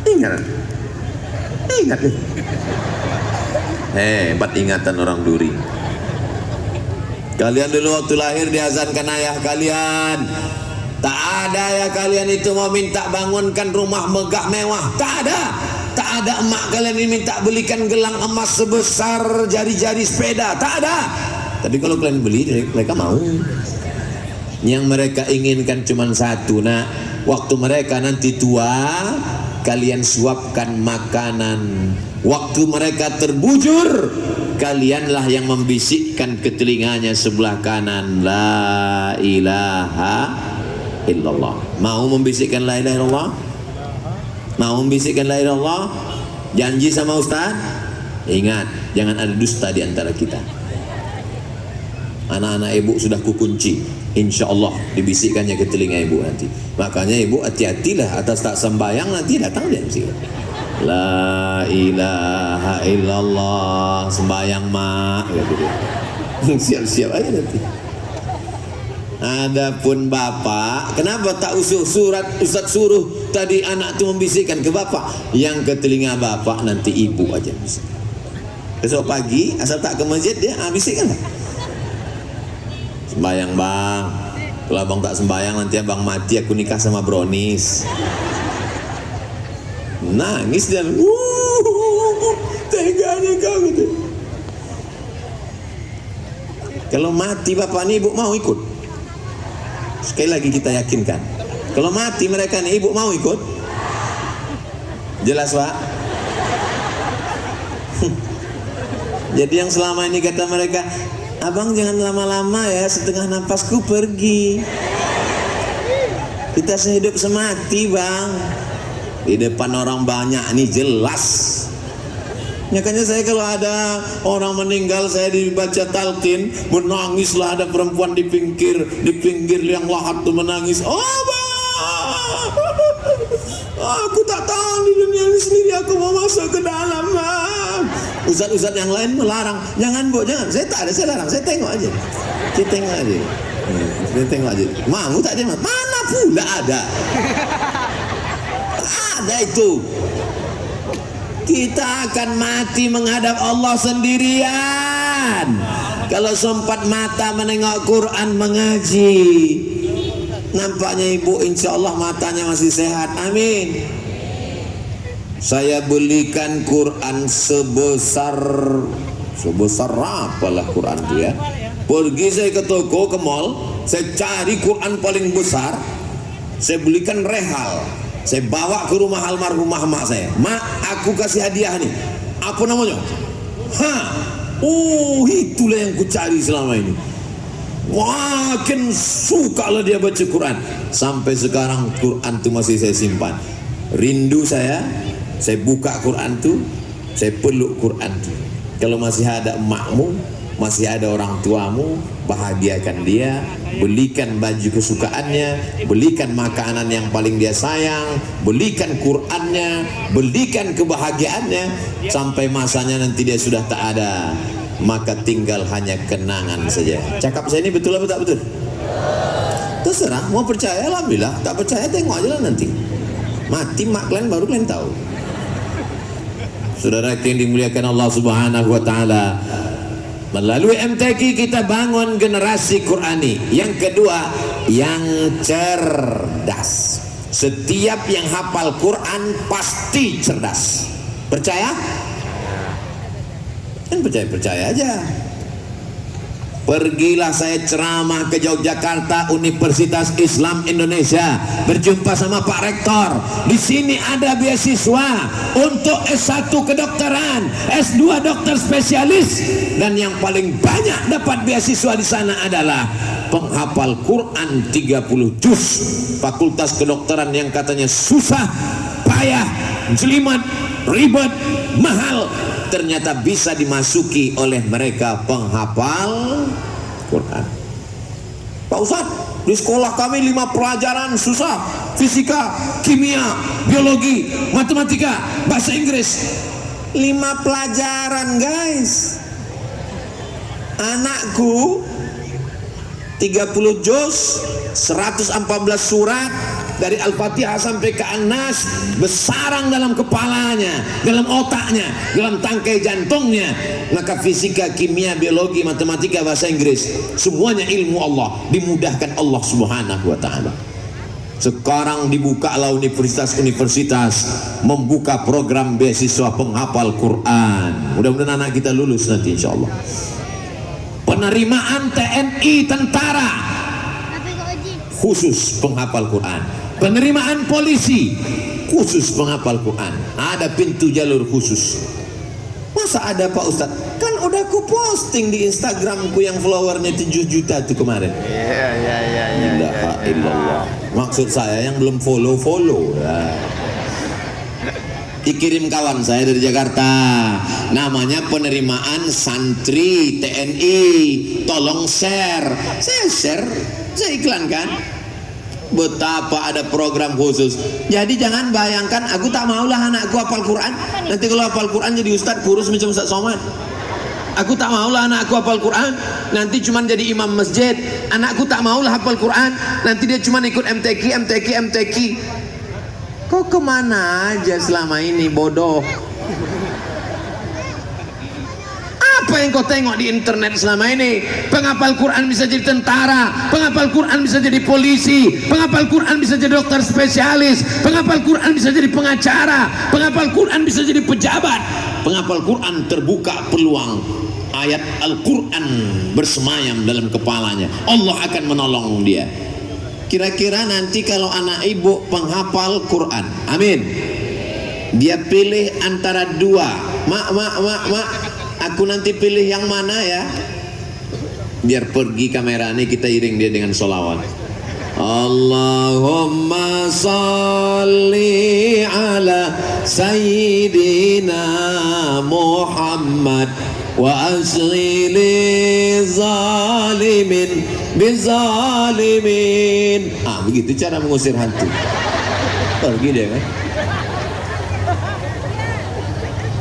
Ingat nih. Hebat ingatan orang Duri. Kalian dulu waktu lahir diazankan ayah kalian, tak ada ya kalian itu mau minta bangunkan rumah megah mewah, tak ada. Tak ada emak kalian ini minta belikan gelang emas sebesar jari-jari sepeda, tak ada. Tapi kalau kalian beli, mereka mau. Yang mereka inginkan cuma satu, nak. Waktu mereka nanti tua, kalian suapkan makanan. Waktu mereka terbujur, kalianlah yang membisikkan ke telinganya sebelah kanan, la ilaha illallah. Mau membisikkan la ilaha illallah? Mau membisikkan la ilaha illallah? Janji sama Ustaz? Ingat, jangan ada dusta di antara kita. Anak-anak ibu sudah kukunci, insya Allah dibisikkannya ke telinga ibu nanti. Makanya ibu hati-hatilah atas tak sembayang, nanti datang dia mesti la ilaha illallah, sembayang mak, gitu. Siap-siap aja nanti. Adapun bapak, kenapa tak usul surat Ustaz suruh tadi anak itu membisikkan ke bapak? Yang ke telinga bapak nanti ibu aja bisik. Besok pagi asal tak ke masjid dia bisikkan lah. Sembayang bang, kalau abang tak sembayang nanti abang mati, aku nikah sama Bronis. Nangis dia, teganya kau gitu. Kalau mati bapak nih ibu mau ikut? Sekali lagi kita yakinkan, kalau mati mereka nih ibu mau ikut? Jelas pak? Jadi yang selama ini kata mereka, abang jangan lama-lama ya, setengah napasku pergi. Kita sehidup semati bang. Di depan orang banyak nih jelas. Makanya saya kalau ada orang meninggal, saya dibaca talqin, menangislah, ada perempuan di pinggir yang lahat tuh menangis. Oh bang, aku tak tahan di dunia ini sendiri, aku mau masuk ke dalam bang. Ustaz-ustaz yang lain melarang, jangan bu, jangan. Saya tak ada, saya larang, saya tengok aja. Saya tengok aja. Saya tengok aja. Mau tak dia? Mana pula ada? Ada itu. Kita akan mati menghadap Allah sendirian. Kalau sempat mata menengok Quran mengaji. Nampaknya ibu insya Allah matanya masih sehat. Amin. Saya belikan Quran sebesar apalah Quran itu ya. Pergi saya ke toko, ke mall, saya cari Quran paling besar, saya belikan rehal, saya bawa ke rumah almarhumah mak saya. Mak, aku kasih hadiah nih. Apa namanya? Itulah yang ku cari selama ini. Makin suka lah dia baca Quran. Sampai sekarang Quran itu masih saya simpan. Rindu saya buka Quran itu, saya peluk Quran itu. Kalau masih ada emakmu, masih ada orang tuamu, bahagiakan dia, belikan baju kesukaannya, belikan makanan yang paling dia sayang, belikan Qurannya, belikan kebahagiaannya, sampai masanya nanti dia sudah tak ada, maka tinggal hanya kenangan saja. Cakap saya ini betul atau tak betul? Terserah, mau percaya alhamdulillah, tak percaya tengok aja lah nanti. Mati mak kalian baru kalian tahu. Saudara yang dimuliakan Allah Subhanahu wa taala, melalui MTQ kita bangun generasi Qurani. Yang kedua, yang cerdas. Setiap yang hafal Quran pasti cerdas. Percaya? Kan percaya aja. Pergilah saya ceramah ke Yogyakarta, Universitas Islam Indonesia, berjumpa sama Pak Rektor. Di sini ada beasiswa untuk S1 kedokteran, S2 dokter spesialis, dan yang paling banyak dapat beasiswa di sana adalah penghafal Quran 30 juz. Fakultas kedokteran yang katanya susah, payah, jelimet, ribet, mahal, ternyata bisa dimasuki oleh mereka penghafal Quran. Pak Ustadz, di sekolah kami 5 pelajaran susah: fisika, kimia, biologi, matematika, bahasa Inggris. 5 pelajaran guys. Anakku 30 juz, 114 surat, dari Al-Fatihah sampai ke An-Nas, bersarang dalam kepalanya, dalam otaknya, dalam tangkai jantungnya. Maka fisika, kimia, biologi, matematika, bahasa Inggris, semuanya ilmu Allah, dimudahkan Allah Subhanahu wa taala. Sekarang dibukalah universitas-universitas membuka program beasiswa penghafal Quran. Mudah-mudahan anak kita lulus nanti insyaallah. Penerimaan TNI tentara khusus penghafal Quran. Penerimaan polisi khusus penghafal Quran. Ada pintu jalur khusus. Masa ada Pak Ustadz? Kan udah ku posting di Instagramku yang followernya 7 juta itu kemarin. Iya. Illallah. Maksud saya yang belum follow. Dikirim kawan saya dari Jakarta, namanya penerimaan santri TNI, tolong share. Saya share, saya iklankan. Betapa ada program khusus. Jadi jangan bayangkan aku tak maulah anakku hafal Quran. Nanti kalau hafal Quran jadi ustadz kurus macam Ustaz Somad. Aku tak maulah anakku hafal Quran, nanti cuman jadi imam masjid. Anakku tak maulah hafal Quran, nanti dia cuman ikut MTQ. Kok kemana aja selama ini bodoh? Apa yang kau tengok di internet selama ini? Penghafal Quran bisa jadi tentara, penghafal Quran bisa jadi polisi, penghafal Quran bisa jadi dokter spesialis, penghafal Quran bisa jadi pengacara, penghafal Quran bisa jadi pejabat. Penghafal Quran terbuka peluang, ayat Al-Quran bersemayam dalam kepalanya, Allah akan menolong dia. Kira-kira nanti kalau anak ibu penghafal Quran, amin, dia pilih antara 2, mak, Aku nanti pilih yang mana ya? Biar pergi kamera ini kita iring dia dengan sholawat. Allahumma salli ala sayyidina Muhammad wa asghili zalimin bizalimin. Begitu cara mengusir hantu. Pergi dia kan.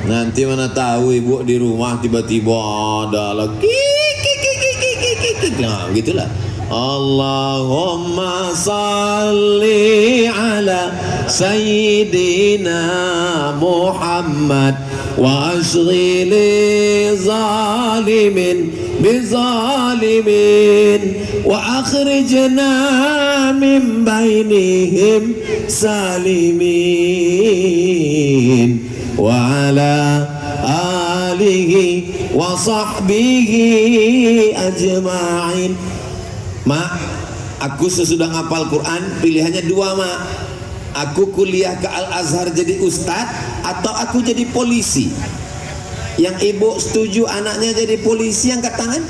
Nanti mana tahu ibu di rumah tiba-tiba ada lagi. Nah, begitulah. Allahumma salli ala sayyidina Muhammad wa ashghili zalimin bizalimin wa akhrijna min bainihim salimin wa ala alihi wa sahbihi ajma'in. Mak, aku sesudah ngapal Quran pilihannya dua, Mak. Aku kuliah ke Al-Azhar jadi ustadz atau aku jadi polisi. Yang ibu setuju anaknya jadi polisi angkat tangan.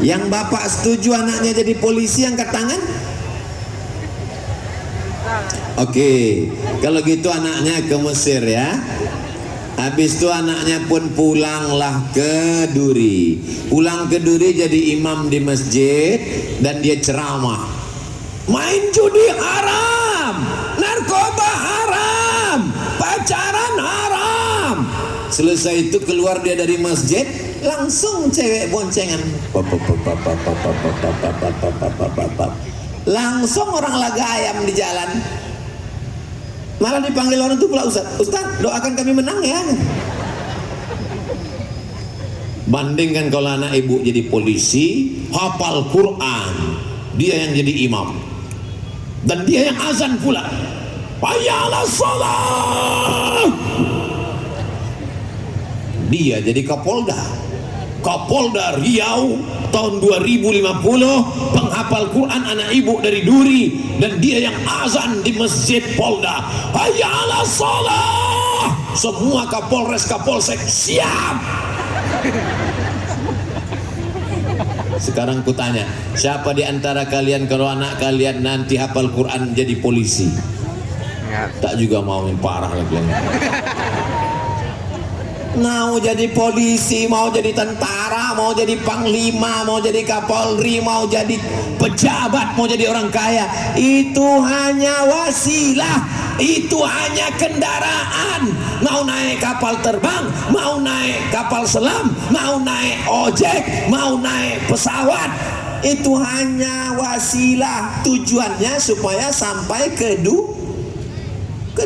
Yang bapak setuju anaknya jadi polisi angkat tangan. Oke, kalau gitu anaknya ke Mesir ya. Habis itu anaknya pun pulanglah ke Duri. Pulang ke Duri jadi imam di masjid dan dia ceramah. Main judi haram, narkoba haram, pacaran haram. Selesai itu keluar dia dari masjid, langsung cewek boncengan. Langsung orang laga ayam di jalan. Malah dipanggil orang itu pula, Ustaz, doakan kami menang ya. Bandingkan kalau anak ibu jadi polisi, hafal Quran, dia yang jadi imam, dan dia yang azan pula. Hayya 'alas shalah. Dia jadi Kapolda Riau tahun 2050, penghafal Quran anak ibu dari Duri, dan dia yang azan di masjid Polda. Hayya 'alas shalah. Semua Kapolres Kapolsek siap. Sekarang kutanya, siapa di antara kalian kalau anak kalian nanti hafal Quran jadi polisi? Tak juga mau, yang parah lagi. Mau jadi polisi, mau jadi tentara, mau jadi panglima, mau jadi kapolri, mau jadi pejabat, mau jadi orang kaya, itu hanya wasilah, itu hanya kendaraan. Mau naik kapal terbang, mau naik kapal selam, mau naik ojek, mau naik pesawat, itu hanya wasilah. Tujuannya supaya sampai ke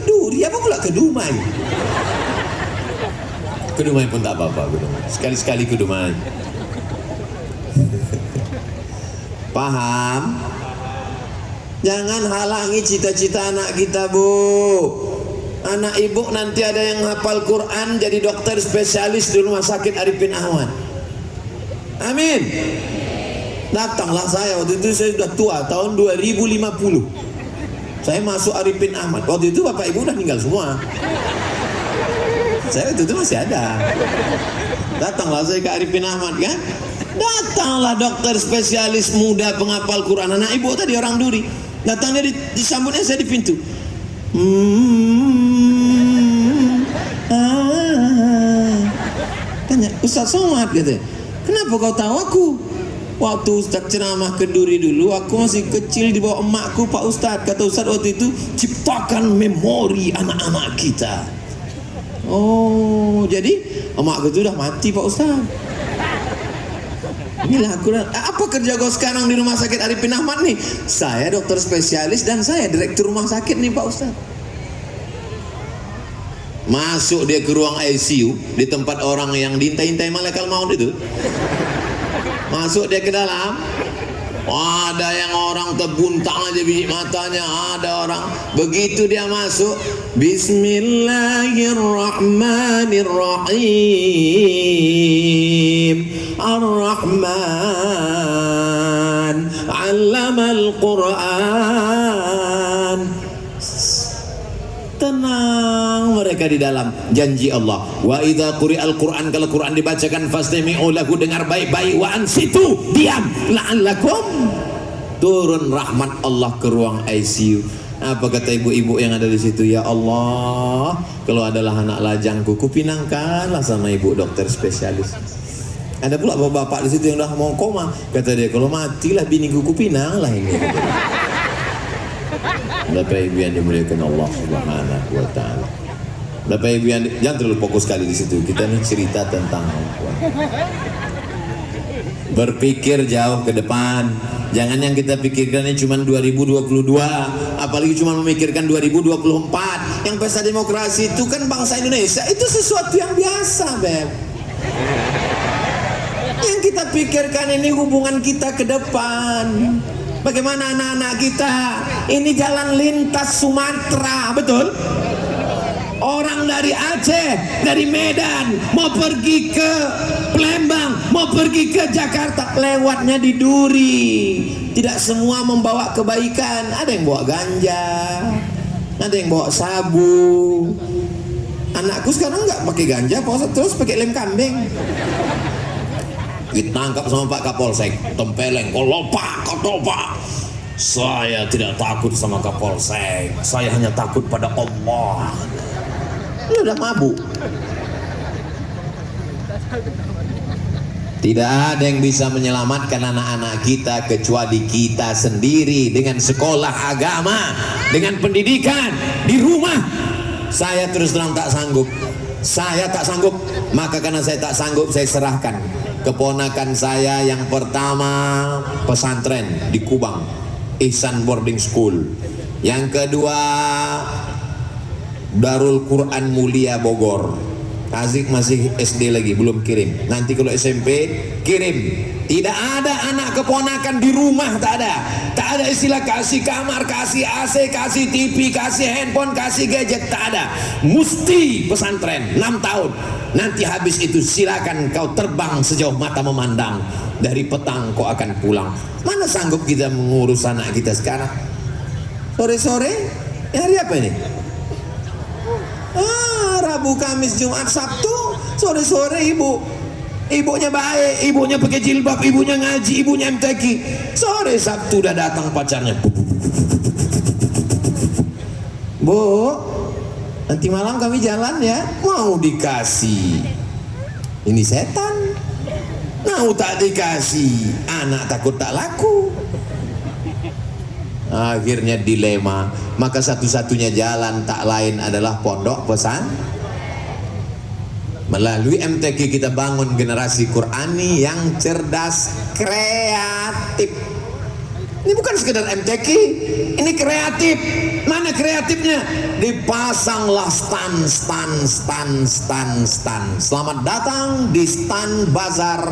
Duri, apa pula ke Dumai. Ke Dumai pun tak apa-apa, sekali-sekali ke Dumai. Paham? Jangan halangi cita-cita anak kita, Bu. Anak ibu nanti ada yang hafal Quran jadi dokter spesialis di Rumah Sakit Arifin Ahmad. Amin. Datanglah saya, waktu itu saya sudah tua, tahun 2050. Saya masuk Arifin Ahmad. Waktu itu bapak ibu udah meninggal semua. Saya itu masih ada. Datanglah saya ke Arifin Ahmad kan. Datanglah dokter spesialis muda penghafal Quran. Anak ibu tadi orang Duri. Datangnya disambutnya saya di pintu. Tanya, Ustaz Somad katanya, kenapa kau tahu aku? Waktu Ustaz ceramah ke Duri dulu, aku masih kecil di bawah emakku, Pak Ustaz. Kata Ustaz waktu itu, ciptakan memori anak-anak kita. Oh, jadi emakku itu udah mati, Pak Ustaz. Inilah aku. Apa kerja kau sekarang di Rumah Sakit Arifin Ahmad nih? Saya dokter spesialis dan saya direktur rumah sakit nih, Pak Ustaz. Masuk dia ke ruang ICU di tempat orang yang diintai-intai malaikat maut itu. Masuk dia ke dalam. Ada yang orang terbuntang aja biji matanya, ada orang. Begitu dia masuk, Bismillahirrahmanirrahim. Ar-Rahman 'allamal Qur'an. Tenang mereka. mereka di dalam janji Allah. Wa idza quri'al Qur'an, kalau Quran dibacakan fastami'u lahu, dengar baik-baik, wa ansitu, diam, la'allakum, turun rahmat Allah ke ruang ICU. Apa kata ibu-ibu yang ada di situ? Ya Allah, kalau adalah anak lajangku, kupinangkanlah sama ibu dokter spesialis. Ada pula bapak-bapak di situ yang udah mau koma, kata dia, kalau matilah biniku, kupinang lah ini. Bapak ibu yang dimuliakan Allah Subhanahu wa taala. Bapak ibu yang jangan terlalu fokus sekali di situ. Kita ini cerita tentang berpikir jauh ke depan. Jangan yang kita pikirkan ini cuma 2022, apalagi cuma memikirkan 2024. Yang pesta demokrasi itu kan bangsa Indonesia, itu sesuatu yang biasa, Beb. Yang kita pikirkan ini hubungan kita ke depan. Bagaimana anak-anak kita ini jalan lintas Sumatera, betul? Orang dari Aceh, dari Medan mau pergi ke Palembang, mau pergi ke Jakarta, lewatnya di Duri. Tidak semua membawa kebaikan. Ada yang bawa ganja, ada yang bawa sabu. Anakku sekarang nggak pakai ganja, terus pakai lem kambing. Ditangkap sama Pak Kapolsek, tempeleng, kolopak, kotopak. Saya tidak takut sama Kapolsek, saya hanya takut pada Allah. Ini udah mabuk. Tidak ada yang bisa menyelamatkan anak-anak kita kecuali kita sendiri, dengan sekolah agama, dengan pendidikan di rumah. Saya terus terang tak sanggup. Saya tak sanggup, maka karena saya tak sanggup, saya serahkan keponakan saya yang pertama pesantren di Kubang, Ihsan Boarding School. Yang kedua Darul Quran Mulia Bogor. Azik masih SD lagi, belum kirim. Nanti kalau SMP kirim. Tidak ada anak keponakan di rumah, tak ada. Tak ada istilah kasih kamar, kasih AC, kasih TV, kasih handphone, kasih gadget, tak ada. Mesti pesantren 6 tahun. Nanti habis itu silakan kau terbang sejauh mata memandang. Dari petang kau akan pulang. Mana sanggup kita mengurus anak kita sekarang? Sore-sore, hari apa ini? Rabu, Kamis, Jumat, Sabtu, sore-sore ibunya baik, ibunya pakai jilbab, ibunya ngaji, ibunya MTQ. Sore Sabtu udah datang pacarnya. Bu, nanti malam kami jalan ya. Mau dikasih, ini setan. Mau tak dikasih, anak takut tak laku. Akhirnya dilema. Maka satu-satunya jalan tak lain adalah pondok pesan. Melalui MTQ kita bangun generasi Qurani yang cerdas, kreatif. Ini bukan sekedar MTQ, ini kreatif. Mana kreatifnya? Dipasanglah stand. Selamat datang di stand bazar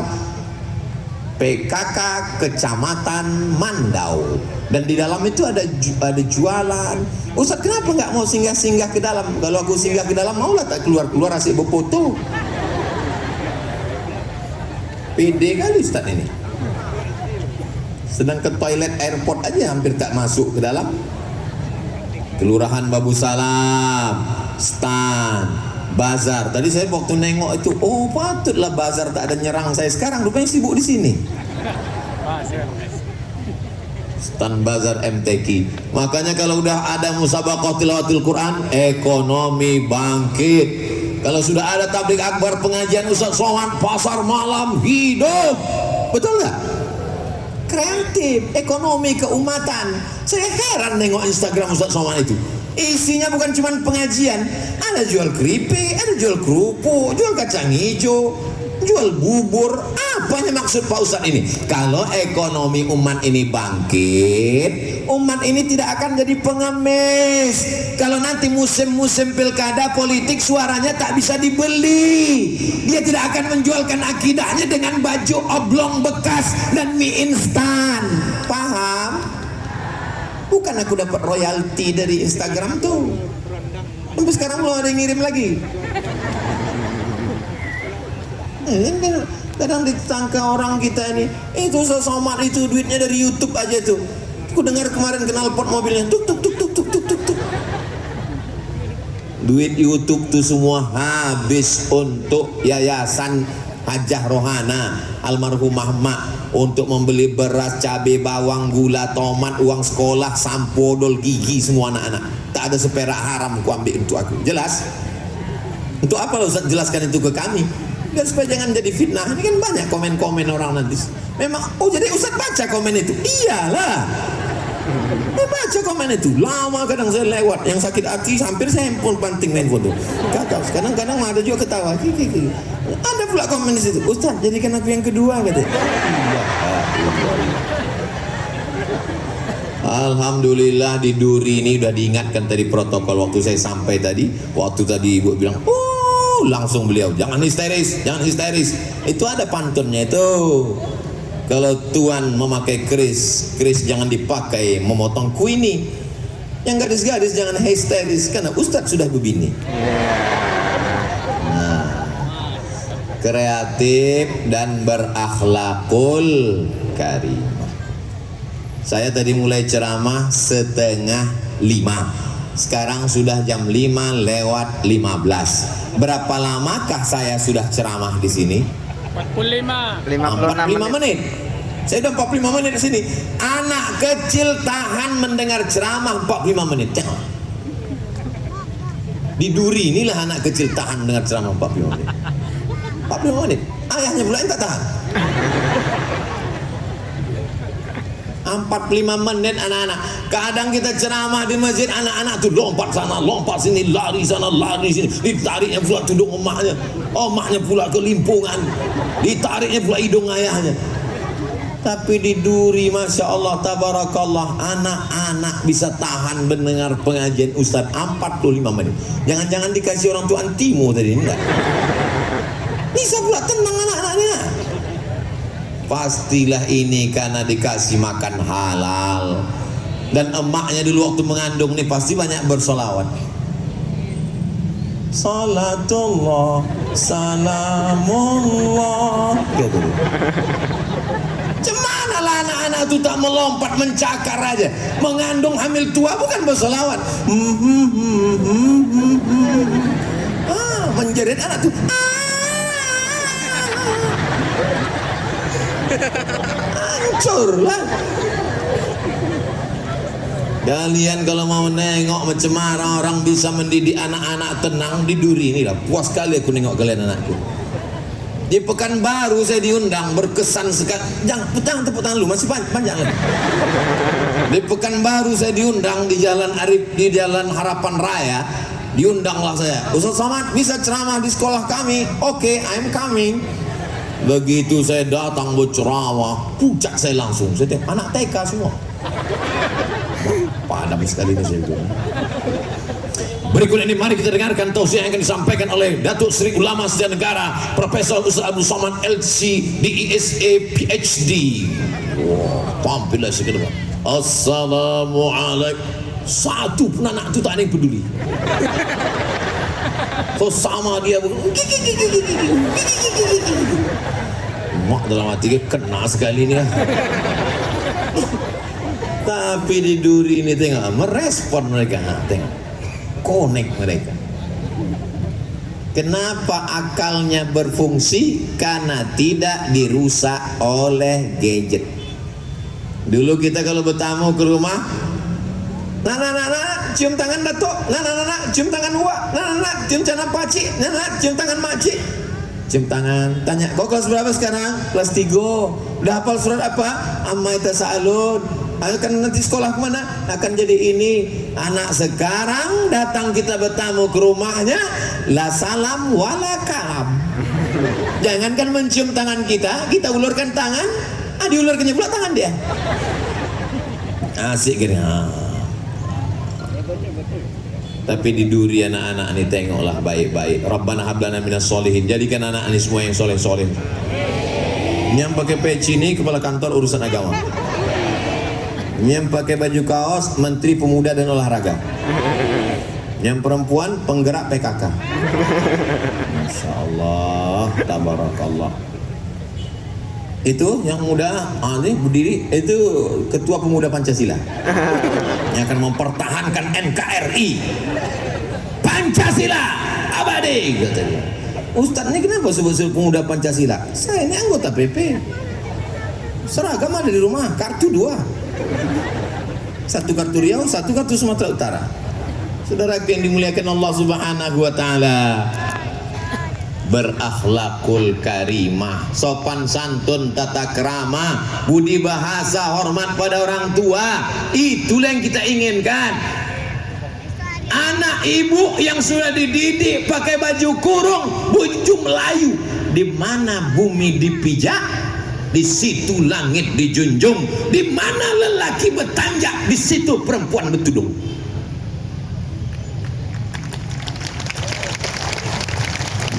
PKK Kecamatan Mandau. Dan di dalam itu ada jualan. Ustaz, kenapa nggak mau singgah-singgah ke dalam? Kalau aku singgah ke dalam, maulah tak keluar-keluar asyik berfoto. Pede kali Ustaz ini. Sedang ke toilet airport aja hampir tak masuk ke dalam. Kelurahan Babu Salam, stand, bazar. Tadi saya waktu nengok itu, oh patutlah bazar tak ada nyerang saya. Sekarang rupanya sibuk di sini. Stand bazar MTQ. Makanya kalau udah ada musabaqah tilawatil Quran, ekonomi bangkit. Kalau sudah ada tabligh akbar, pengajian Ustaz Somad, pasar malam hidup. Betul nggak? Kreatif, ekonomi keumatan. Saya heran nengok Instagram Ustaz Somad itu. Isinya bukan cuma pengajian, ada jual keripik, ada jual kerupuk, jual kacang hijau, jual bubur. Apanya maksud Pak Ustadz ini? Kalau ekonomi umat ini bangkit, umat ini tidak akan jadi pengemis. Kalau nanti musim-musim pilkada politik, suaranya tak bisa dibeli. Dia tidak akan menjualkan akidahnya dengan baju oblong bekas dan mie instan. Paham? Bukan aku dapat royalti dari Instagram tuh. Sampai sekarang belum ada yang ngirim lagi. Kadang ditangka orang kita ini, itu Somad itu duitnya dari YouTube aja tuh. Aku dengar kemarin knalpot mobilnya tuk tuk tuk tuk tuk tuk tuk tuk. duit YouTube tuh semua habis untuk yayasan Hajah Rohana almarhumah mak, untuk membeli beras, cabai, bawang, gula, tomat, uang sekolah, sampo, odol gigi semua anak-anak. Tak ada seperak haram ku ambil untuk aku. Jelas? Untuk apa Ustaz jelaskan itu ke kami? Biar supaya jangan jadi fitnah. Ini kan banyak komen-komen orang nanti. Memang, oh jadi Ustaz baca komen itu? Iyalah. Baca komen itu. Lama kadang saya lewat. Yang sakit hati hampir saya banting handphone tuh. Kakak, kadang-kadang ada juga ketawa. Ada pula komen di situ. Ustaz, jadikan aku yang kedua kata. Alhamdulillah di Duri ini udah diingatkan tadi protokol waktu saya sampai tadi. Waktu tadi ibu bilang, oh langsung beliau, jangan histeris, jangan histeris. Itu ada pantunnya itu. Kalau tuan memakai keris jangan dipakai memotong kuini. Yang gadis-gadis jangan histeris karena Ustadz sudah begini. Nah, kreatif dan berakhlakul karimah. Saya tadi mulai ceramah 4:30. Sekarang sudah jam 5:15. Berapa lamakah saya sudah ceramah di sini? 45 menit. Saya udah 45 menit di sini. Anak kecil tahan mendengar ceramah 45 menit. Di Duri inilah anak kecil tahan mendengar ceramah 45 menit. 45 menit. Ayahnya pula yang tak tahan. 45 menit anak-anak. Kadang kita ceramah di masjid, anak-anak tuh lompat sana, lompat sini, lari sana, lari sini. Ditariknya pula tudung emaknya, emaknya pula kelimpungan, ditariknya pula hidung ayahnya. Tapi di Duri, masya Allah, tabarakallah, anak-anak bisa tahan mendengar pengajian Ustadz 45 menit. Jangan-jangan dikasih orang tua antimu tadi, enggak? Bisa pula tenang anak-anaknya. Pastilah ini karena dikasih makan halal. Dan emaknya dulu waktu mengandung nih pasti banyak bersolawat. Salatullah, salamullah gitu. Cemana lah anak-anak itu tak melompat mencakar aja. Mengandung hamil tua bukan bersolawat. Menjerit anak tuh. Hancur lah. Kalian kalau mau nengok macam mana orang bisa mendidik anak-anak tenang di Duri ini lah. Puas sekali aku nengok kalian anakku. Di Pekanbaru saya diundang, berkesan sekali. Jangan tepuk tangan lu, masih panjang lagi. Di Pekanbaru saya diundang di Jalan Arif, di Jalan Harapan Raya. Diundanglah saya. Ustaz Somad bisa ceramah di sekolah kami. Oke, I'm coming. Begitu saya datang berceramah, puncak saya langsung. Saya tengok anak TK semua. Padam sekali ini saya bilang. Berikut ini mari kita dengarkan tausiah yang akan disampaikan oleh Datuk Seri Ulama Sedia Negara Profesor Ustaz Abdul Somad LC DESA PhD. Tampillah sekedar. Assalamualaikum. Satu pun anak itu tak ada yang peduli. So sama dia mak dalam hati dia kena sekali ni lah. Tapi di Duri ini tengok merespon mereka, tengok connect mereka. Kenapa akalnya berfungsi? Karena tidak dirusak oleh gadget. Dulu kita kalau bertamu ke rumah, Nana, cium tangan datuk. Nana, cium tangan uak. Nana, cium tangan pakcik. Nana, cium tangan makcik. Cium tangan. Tanya, kau kelas berapa sekarang? Kelas 3. Udah hafal surat apa? Amma tasa'alun. Akan nanti sekolah kemana? Akan jadi ini. Anak sekarang datang kita bertamu ke rumahnya, la salam wala kalam. Jangankan mencium tangan kita ulurkan tangan, diulurkannya pula tangan dia. Asik gini. Tapi di Duri anak-anak ini tengoklah baik-baik. Rabbana hablana minas solihin. Jadikan anak ini semua yang soleh-soleh. Yang pakai peci ini kepala kantor urusan agama. Yang pakai baju kaos Menteri Pemuda dan Olahraga. Yang perempuan penggerak PKK. Masya Allah, tabarakallah. Itu yang muda, ini berdiri, itu Ketua Pemuda Pancasila yang akan mempertahankan NKRI. Pancasila abadi, katanya. Ustadz ini kenapa sebut-sebut pemuda Pancasila? Saya ini anggota PP. Seragam ada di rumah, kartu 2. Satu kartu Riau, satu kartu Sumatera Utara. Saudara yang dimuliakan Allah Subhanahu wa taala, berakhlakul karimah, sopan santun, tata krama, budi bahasa, hormat pada orang tua, itulah yang kita inginkan. Anak ibu yang sudah dididik pakai baju kurung, baju Melayu, di mana bumi dipijak, di situ langit dijunjung, di mana lelaki bertanjak, di situ perempuan bertudung.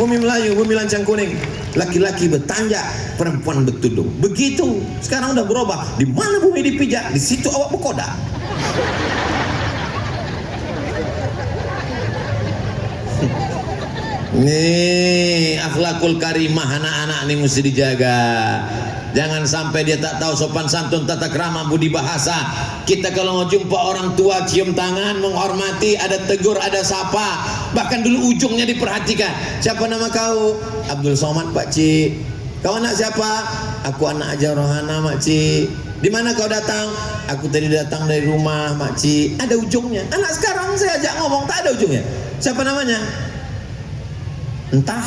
Bumi Melayu, bumi lancang kuning, laki-laki bertanjak, perempuan bertudung. Begitu. Sekarang udah berubah. Di mana bumi dipijak, di situ awak berkodak. Nih, akhlakul karimah anak-anak ini mesti dijaga. Jangan sampai dia tak tahu sopan santun, tata krama, budi bahasa. Kita kalau mau jumpa orang tua cium tangan, menghormati, ada tegur, ada sapa. Bahkan dulu ujungnya diperhatikan. Siapa nama kau? Abdul Somad, Pak Cik. Kau anak siapa? Aku anak Haja Rohana, Mak Cik. Di mana kau datang? Aku tadi datang dari rumah, Mak Cik. Ada ujungnya. Anak sekarang saya ajak ngomong tak ada ujungnya. Siapa namanya? Entah.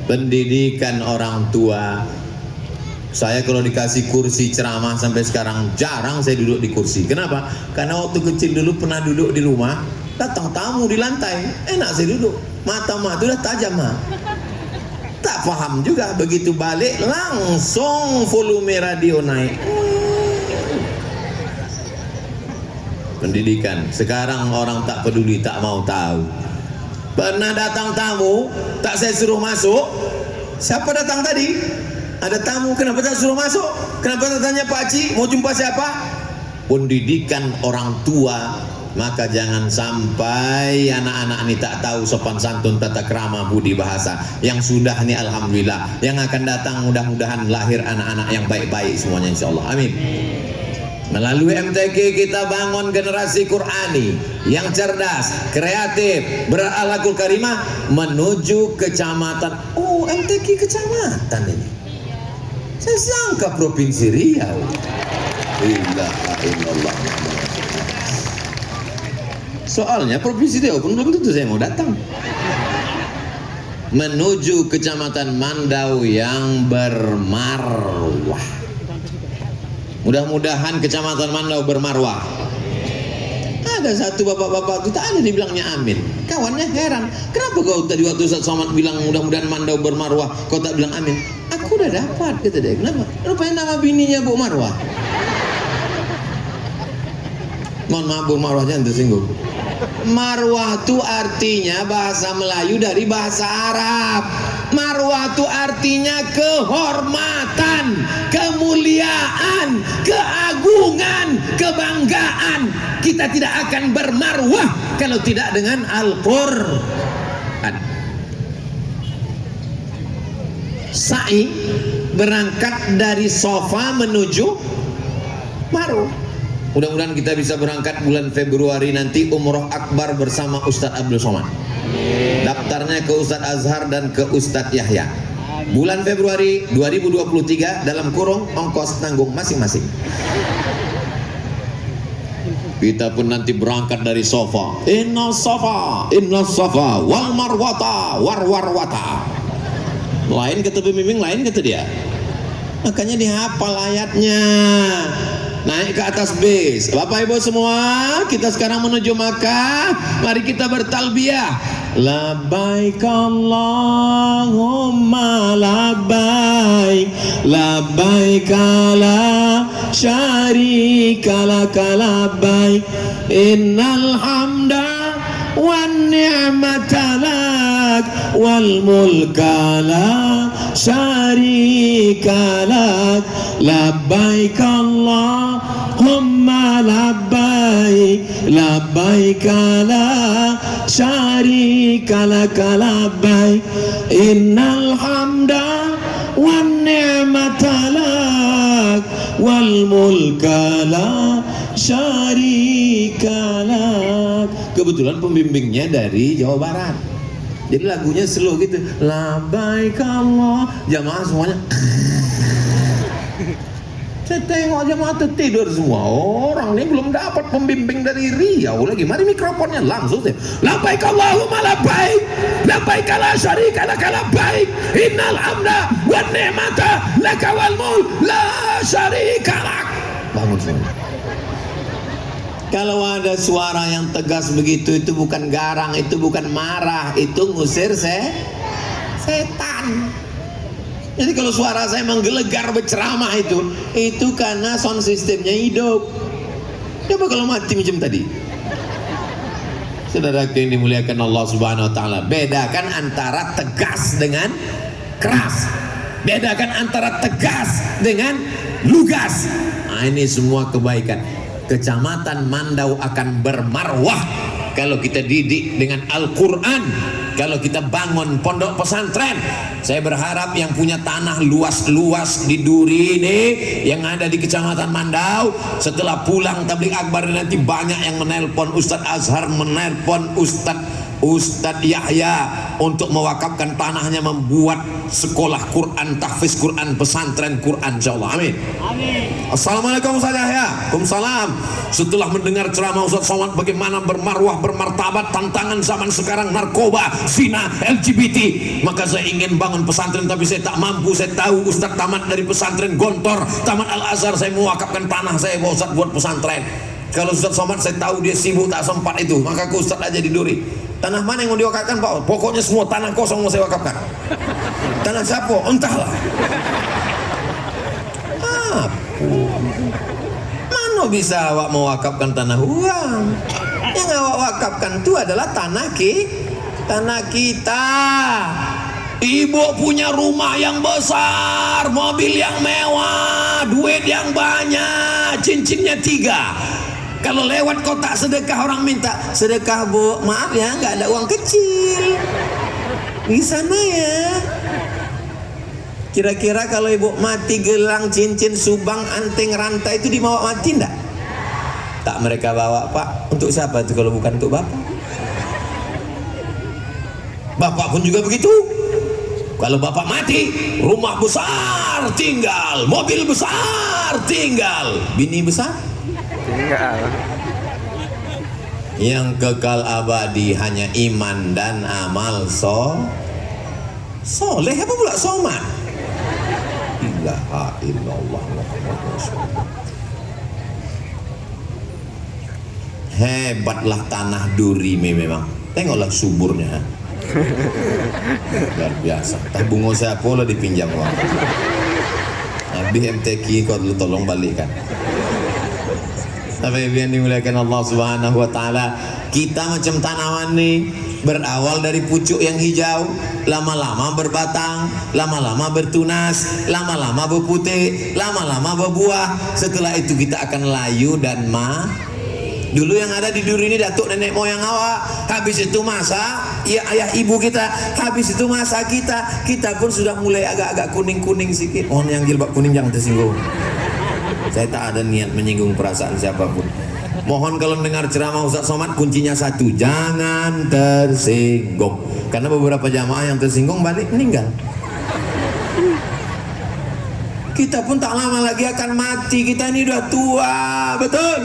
Pendidikan orang tua. Saya kalau dikasih kursi ceramah sampai sekarang jarang saya duduk di kursi. Kenapa? Karena waktu kecil dulu pernah duduk di rumah, datang tamu di lantai, enak saya duduk. Mata itu udah tajam mah. Tak paham juga, begitu balik langsung volume radio naik. Pendidikan. Sekarang orang tak peduli, tak mau tahu. Pernah datang tamu, tak saya suruh masuk. Siapa datang tadi? Ada tamu, kenapa tak suruh masuk? Kenapa tak tanya Pak Haji, mau jumpa siapa? Pendidikan orang tua. Maka jangan sampai anak-anak ini tak tahu sopan santun, tata krama, budi bahasa. Yang sudah ini alhamdulillah. Yang akan datang mudah-mudahan lahir anak-anak yang baik-baik semuanya insyaallah. Amin. Melalui MTQ kita bangun generasi Qurani yang cerdas, kreatif, berakhlakul karimah menuju kecamatan. Oh, MTQ kecamatan ini. Saya sangka provinsi Riau. Illallah. Soalnya provinsi Riau pun belum tentu saya mau datang. Menuju kecamatan Mandau yang bermarwah. Mudah-mudahan kecamatan Mandau bermarwah. Ada satu bapak-bapak itu tak ada dibilangnya amin. Kawannya heran, kenapa kau tadi waktu Ustaz Somad bilang mudah-mudahan Mandau bermarwah, kau tak bilang amin? Aku udah dapat, kata dia. Kenapa? Rupanya nama bininya Bu Marwah. Mohon maaf Bu Marwah, jangan tersinggung. Marwah itu artinya bahasa Melayu dari bahasa Arab. Marwah itu artinya kehormatan, kemuliaan, keagungan, kebanggaan. Kita tidak akan bermarwah kalau tidak dengan Al-Quran. Sa'i berangkat dari Sofa menuju Marwah. Mudah-mudahan kita bisa berangkat bulan Februari nanti umroh akbar bersama Ustadz Abdul Somad. Daftarnya ke Ustadz Azhar dan ke Ustadz Yahya. Bulan Februari 2023 dalam kurung ongkos tanggung masing-masing. Kita pun nanti berangkat dari Sofa. Inna Sofa wal marwata warwarwata. Lain kata pembimbing, lain kata dia. Makanya dihafal ayatnya. Naik ke atas bis. Bapak Ibu semua, kita sekarang menuju Makkah. Mari kita bertalbiyah. Labbaik Allahumma labbaik, labbaik la syarika laka labbaik, innal hamda wan ni'mata lak wal mulka la syarika lak, labbaik Allahumma labbaik, labbaik la syarika laka labbaik, innal hamda wan ni'mata lak wal mulka la syarikalak. Kebetulan pembimbingnya dari Jawa Barat, jadi lagunya slow gitu. Labbaik Allah, jamaah semuanya. Saya tengok jamaah tertidur semua. Orang ini belum dapat pembimbing dari Riau lagi. Mari mikrofonnya langsung saya. Labbaik Allahumma labbaik, labbaik la syarika lak labbaik, innal hamda wan ni'mata laka wal mulk la syarika lak. Bangun semua. Kalau ada suara yang tegas begitu, itu bukan garang, itu bukan marah, itu ngusir setan. Jadi kalau suara saya menggelegar berceramah itu karena sound systemnya hidup. Coba kalau mati macam tadi. Saudara yang dimuliakan Allah Subhanahu wa taala, bedakan antara tegas dengan keras. Bedakan antara tegas dengan lugas. Nah, ini semua kebaikan. Kecamatan Mandau akan bermarwah kalau kita didik dengan Al-Quran, kalau kita bangun pondok pesantren. Saya berharap yang punya tanah luas-luas di Duri ini, yang ada di Kecamatan Mandau, setelah pulang tabligh akbar nanti banyak yang menelpon Ustadz Azhar, menelpon Ustadz Yahya untuk mewakafkan tanahnya, membuat sekolah Quran, tahfiz Quran, pesantren Quran, insyaallah. Amin. Amin. Assalamualaikum Ustadz Yahya. Waalaikumsalam. Setelah mendengar ceramah Ustadz Somad bagaimana bermarwah, bermartabat, tantangan zaman sekarang, narkoba, zina, LGBT, maka saya ingin bangun pesantren tapi saya tak mampu. Saya tahu Ustadz tamat dari pesantren Gontor, tamat Al-Azhar, saya mewakafkan tanah saya Ustadz buat pesantren. Kalau Ustadz Somad saya tahu dia sibuk tak sempat itu, maka ke Ustadz aja di Duri. Tanah mana yang mau diwakafkan Pak? Pokoknya semua tanah kosong mau saya wakafkan. Tanah siapa? Entahlah. Mana bisa awak mewakafkan tanah uang? Yang awak wakafkan itu adalah tanah kita. Ibu punya rumah yang besar, mobil yang mewah, duit yang banyak, cincinnya 3. Kalau lewat kotak sedekah orang minta sedekah bu, maaf ya nggak ada uang kecil di sana ya. Kira-kira kalau ibu mati gelang, cincin, subang, anting, rantai itu dibawa mati enggak? Tak mereka bawa Pak. Untuk siapa itu kalau bukan untuk bapak? Bapak pun juga begitu. Kalau bapak mati, rumah besar tinggal, mobil besar tinggal, bini besar tinggal. Yang kekal abadi hanya iman dan amal soleh. Apa pula somat? Ilaha illallah Muhammad Rasulullah. Hebatlah tanah Duri memang. Tengoklah suburnya. Luar biasa. Tabung saya pula dipinjam uang. Habis MTQ kau dulu tolong balikkan. Tapi yang dimuliakan Allah Subhanahu wa taala, kita macam tanaman nih, berawal dari pucuk yang hijau, lama-lama berbatang, lama-lama bertunas, lama-lama berputih, lama-lama berbuah. Setelah itu kita akan layu dan Dulu yang ada di Duri ini datuk nenek moyang awak, habis itu masa ya ayah ibu kita, habis itu masa kita pun sudah mulai agak-agak kuning-kuning sedikit. Mohon yang jilbab kuning jangan tersinggung. Saya tak ada niat menyinggung perasaan siapapun. Mohon kalau dengar ceramah Ustadz Somad, kuncinya satu, jangan tersinggung. Karena beberapa jamaah yang tersinggung balik meninggal. Kita pun tak lama lagi akan mati. Kita ini udah tua, betul?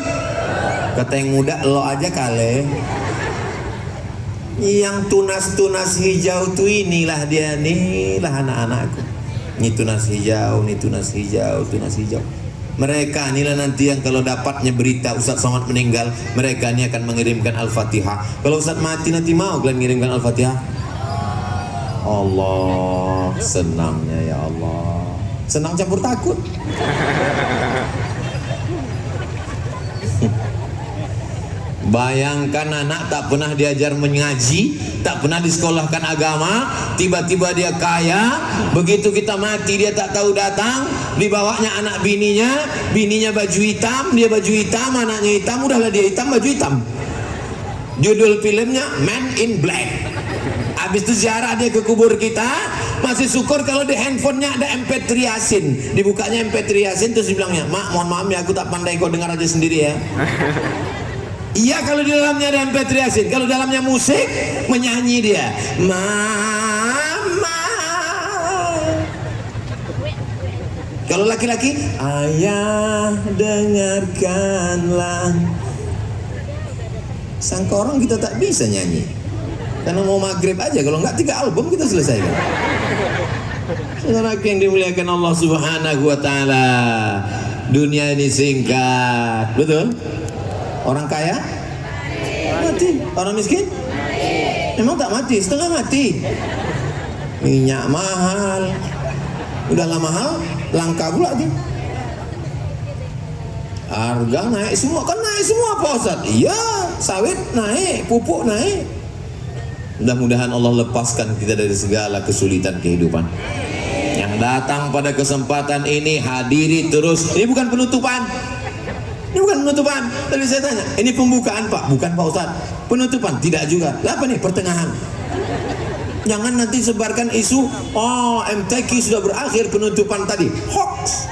Kata yang muda, lo aja kali. Yang tunas-tunas hijau tuh inilah dia, inilah anak-anakku. Ini tunas hijau, ini tunas hijau, tunas hijau. Mereka inilah nanti yang kalau dapatnya berita Ustadz Somad meninggal, mereka ini akan mengirimkan Al-Fatihah. Kalau Ustadz mati nanti mau kalian mengirimkan Al-Fatihah? Allah, senangnya ya Allah. Senang campur takut. Bayangkan anak tak pernah diajar mengaji, tak pernah disekolahkan agama, tiba-tiba dia kaya, begitu kita mati dia tak tahu datang, dibawanya anak bininya baju hitam, dia baju hitam, anaknya hitam, udahlah dia hitam, baju hitam. Judul filmnya Man in Black. Habis itu ziarah dia ke kubur kita, Masih syukur kalau di handphonenya ada MP3 Yasin. Dibukanya MP3 Yasin terus dibilangnya, "Mak, mohon maaf ya, aku tak pandai, kau dengar aja sendiri ya." Iya kalau di dalamnya ada MP3 Yasin. Kalau dalamnya musik, menyanyi dia. Mama. Kalau laki-laki, ayah dengarkanlah. Sangka orang kita tak bisa nyanyi. Karena mau maghrib aja, kalau enggak 3 album kita selesaikan. Saudara yang dimuliakan Allah Subhanahu wa taala. Dunia ini singkat, betul? Orang kaya mati, orang miskin emang tak mati, setengah mati. Minyak mahal, udahlah mahal, langka pula tuh. Harga naik semua, kan naik semua Pak Ustaz? Iya, sawit naik, pupuk naik. Mudah-mudahan Allah lepaskan kita dari segala kesulitan kehidupan. Yang datang pada kesempatan ini hadiri terus. Ini bukan penutupan. Ini bukan penutupan. Tadi saya tanya, ini pembukaan Pak? Bukan Pak Ustaz. Penutupan? Tidak juga. Apa nih? Pertengahan. Jangan nanti sebarkan isu, oh MTQ sudah berakhir penutupan tadi. Hoax.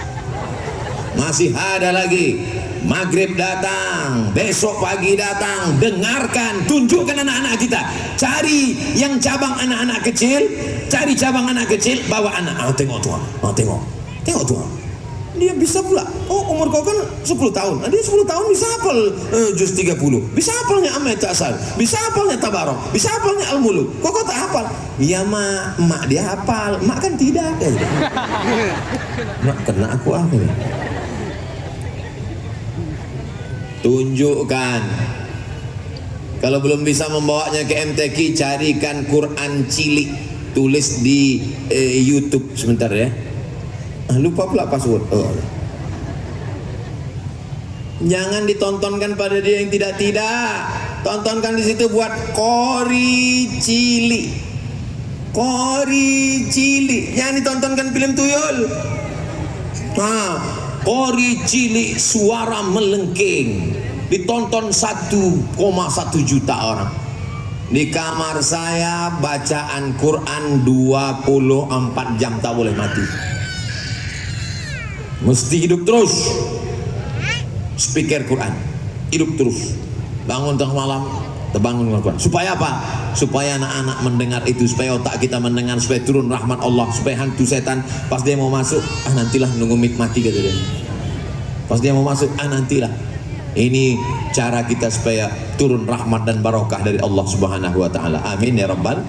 Masih ada lagi. Maghrib datang, besok pagi datang. Dengarkan, tunjukkan anak-anak kita. Cari yang cabang anak-anak kecil. Cari cabang anak kecil, bawa anak. Tengok tuan, tengok tuan. Dia bisa pula. Oh, umur kau kan 10 tahun. Dia 10 tahun bisa hafal juz 30. Bisa hafalnya Amma Ta'asal. Bisa hafalnya Tabarok. Bisa hafalnya Al-Muluk. Kok tak hafal? Iya mak dia hafal. Mak kan tidak. Mak kena aku apa nih? Tunjukkan. Kalau belum bisa membawanya ke MTQ, carikan Quran cilik. Tulis di YouTube sebentar ya. Lupa pula password. Jangan ditontonkan pada dia yang tidak-tidak. Tontonkan di situ buat Qori Cili. Qori Cili. Jangan ditontonkan film tuyul. Qori Cili suara melengking. Ditonton 1,1 juta orang. Di kamar saya bacaan Quran 24 jam, tak boleh mati. Mesti hidup terus. Speaker Quran hidup terus. Bangun tengah malam terbangun dengan Quran. Supaya apa? Supaya anak-anak mendengar itu, supaya otak kita mendengar, supaya turun rahmat Allah, supaya hantu setan pas dia mau masuk, nantilah nunggu mati kata dia. Pas dia mau masuk, nantilah. Ini cara kita supaya turun rahmat dan barokah dari Allah Subhanahu wa taala. Amin ya rabbal.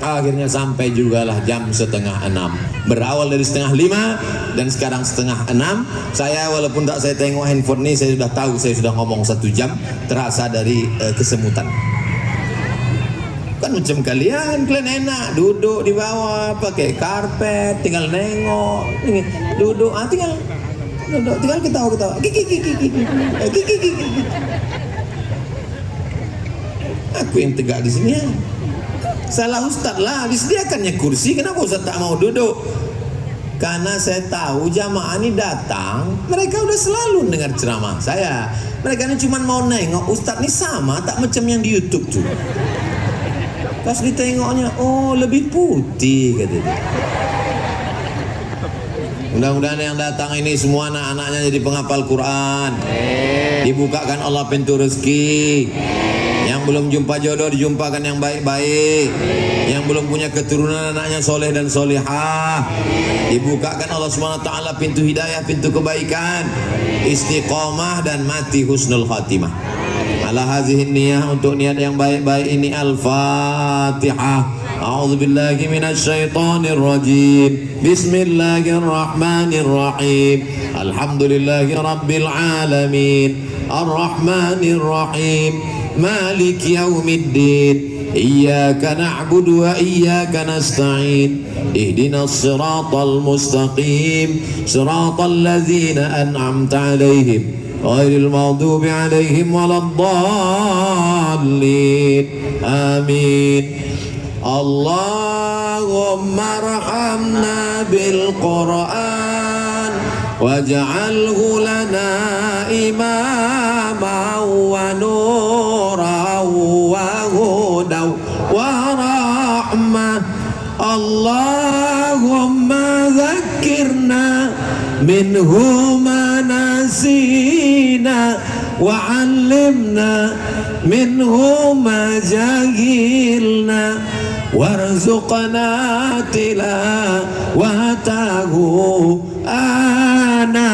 Akhirnya sampai jugalah jam 5:30. Berawal dari 4:30 dan sekarang 5:30. Saya walaupun tak saya tengok handphone ini, saya sudah tahu saya sudah ngomong 1 jam. Terasa dari kesemutan. Kan macam kalian enak duduk di bawah pakai karpet, tinggal nengok, duduk, tinggal ketawa-ketawa. Aku yang tegak di sini ya. Salah Ustaz lah, disediakannya kursi, kenapa Ustaz tak mau duduk? Karena saya tahu jamaah ini datang, mereka udah selalu dengar ceramah saya. Mereka ini cuma mau nengok Ustaz ini sama tak macam yang di YouTube tuh. Pas ditengoknya, oh lebih putih katanya. Mudah-mudahan yang datang ini semua anak-anaknya jadi penghafal Quran. Dibukakan Allah pintu rezeki. Yang belum jumpa jodoh dijumpakan yang baik-baik. Yang belum punya keturunan anaknya soleh dan solihah. Dibukakan Allah SWT pintu hidayah, pintu kebaikan. Istiqomah dan mati husnul khatimah. Ala hazihin niyah, untuk niat yang baik-baik ini. Al-Fatihah. A'udzu billahi minasy syaithanir rajim. Bismillahirrahmanirrahim. Alhamdulillahi rabbil alamin. Arrahmanir rahim. Malik yaumiddin. Iyyaka na'budu wa iyyaka nasta'in. Ihdinas siratal mustaqim. Siratal ladzina an'amta 'alaihim ghairil maghdubi 'alaihim waladdallin. Amin. Allahumma arhamna bil Qur'an waj'alhu lana imama wa nuran wa hudan wa rahmah. Allahumma dzakirna minhu ma nasina wa 'allimna minhu ma jahilna warzuqna tilawatahu ana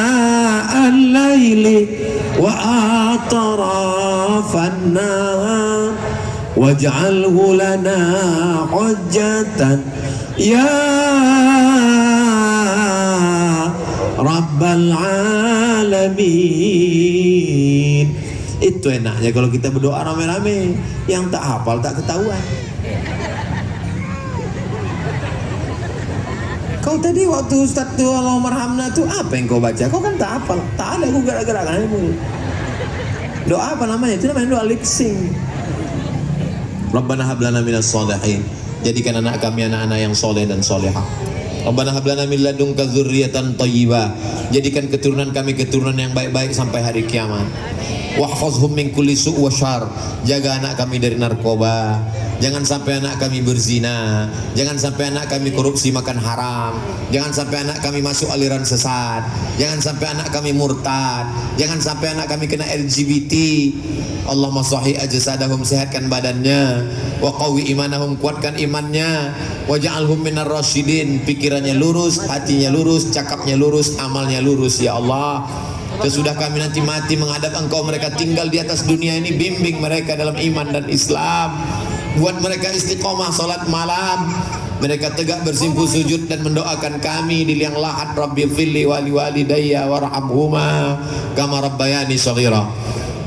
al-laili wa atrafan nahar waj'alhu lana hujjatan ya rabbal alamin. Itu enaknya kalau kita berdoa rame-rame, yang tak hafal tak ketahuan. Kau tadi waktu Ustaz tu Allahummarhamna tu apa yang kau baca? Kau kan tak hafal, tak ada aku gerak-gerakanmu. Doa apa namanya? Itu namanya doa lip sync. Rabbana hab lana minas sholihin. Jadikan anak kami anak-anak yang soleh dan solehah. Rabbana hab lana min ladunka dzurriyyatan thayyibah. Jadikan keturunan kami keturunan yang baik-baik sampai hari kiamat. Wahfazhum min kulli su' wa syarr. Jaga anak kami dari narkoba. Jangan sampai anak kami berzina. Jangan sampai anak kami korupsi makan haram. Jangan sampai anak kami masuk aliran sesat. Jangan sampai anak kami murtad. Jangan sampai anak kami kena LGBT. Allahumma sahih ajsadahum, sehatkan badannya. Wa qawi imanahum, kuatkan imannya. Waj'alhum minar rasyidin, pikirannya lurus, hatinya lurus, cakapnya lurus, amalnya lurus ya Allah. Sesudah kami nanti mati menghadap Engkau, mereka tinggal di atas dunia ini, bimbing mereka dalam iman dan Islam. Buat mereka istiqomah salat malam, mereka tegak bersimpuh sujud dan mendoakan kami di liang lahat. Rabbi fili wali walidayya warhamhuma kama rabbayani shaghira.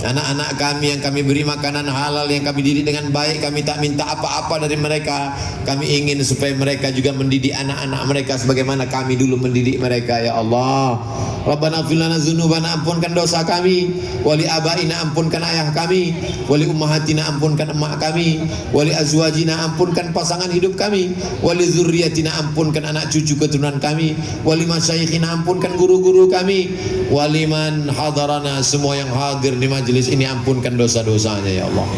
Anak-anak kami yang kami beri makanan halal, yang kami didik dengan baik, kami tak minta apa-apa dari mereka. Kami ingin supaya mereka juga mendidik anak-anak mereka sebagaimana kami dulu mendidik mereka ya Allah. Rabbana ighfir lana dzunubana, ampunkan dosa kami. Wali abaina, ampunkan ayah kami. Wali ummahatina, ampunkan emak kami. Wali azwajina, ampunkan pasangan hidup kami. Wali dzurriyyatina, ampunkan anak cucu keturunan kami. Wali masyayikhina, ampunkan guru-guru kami. Wali man hadarana, semua yang hadir di majelis ini, ampunkan dosa-dosanya ya Allah.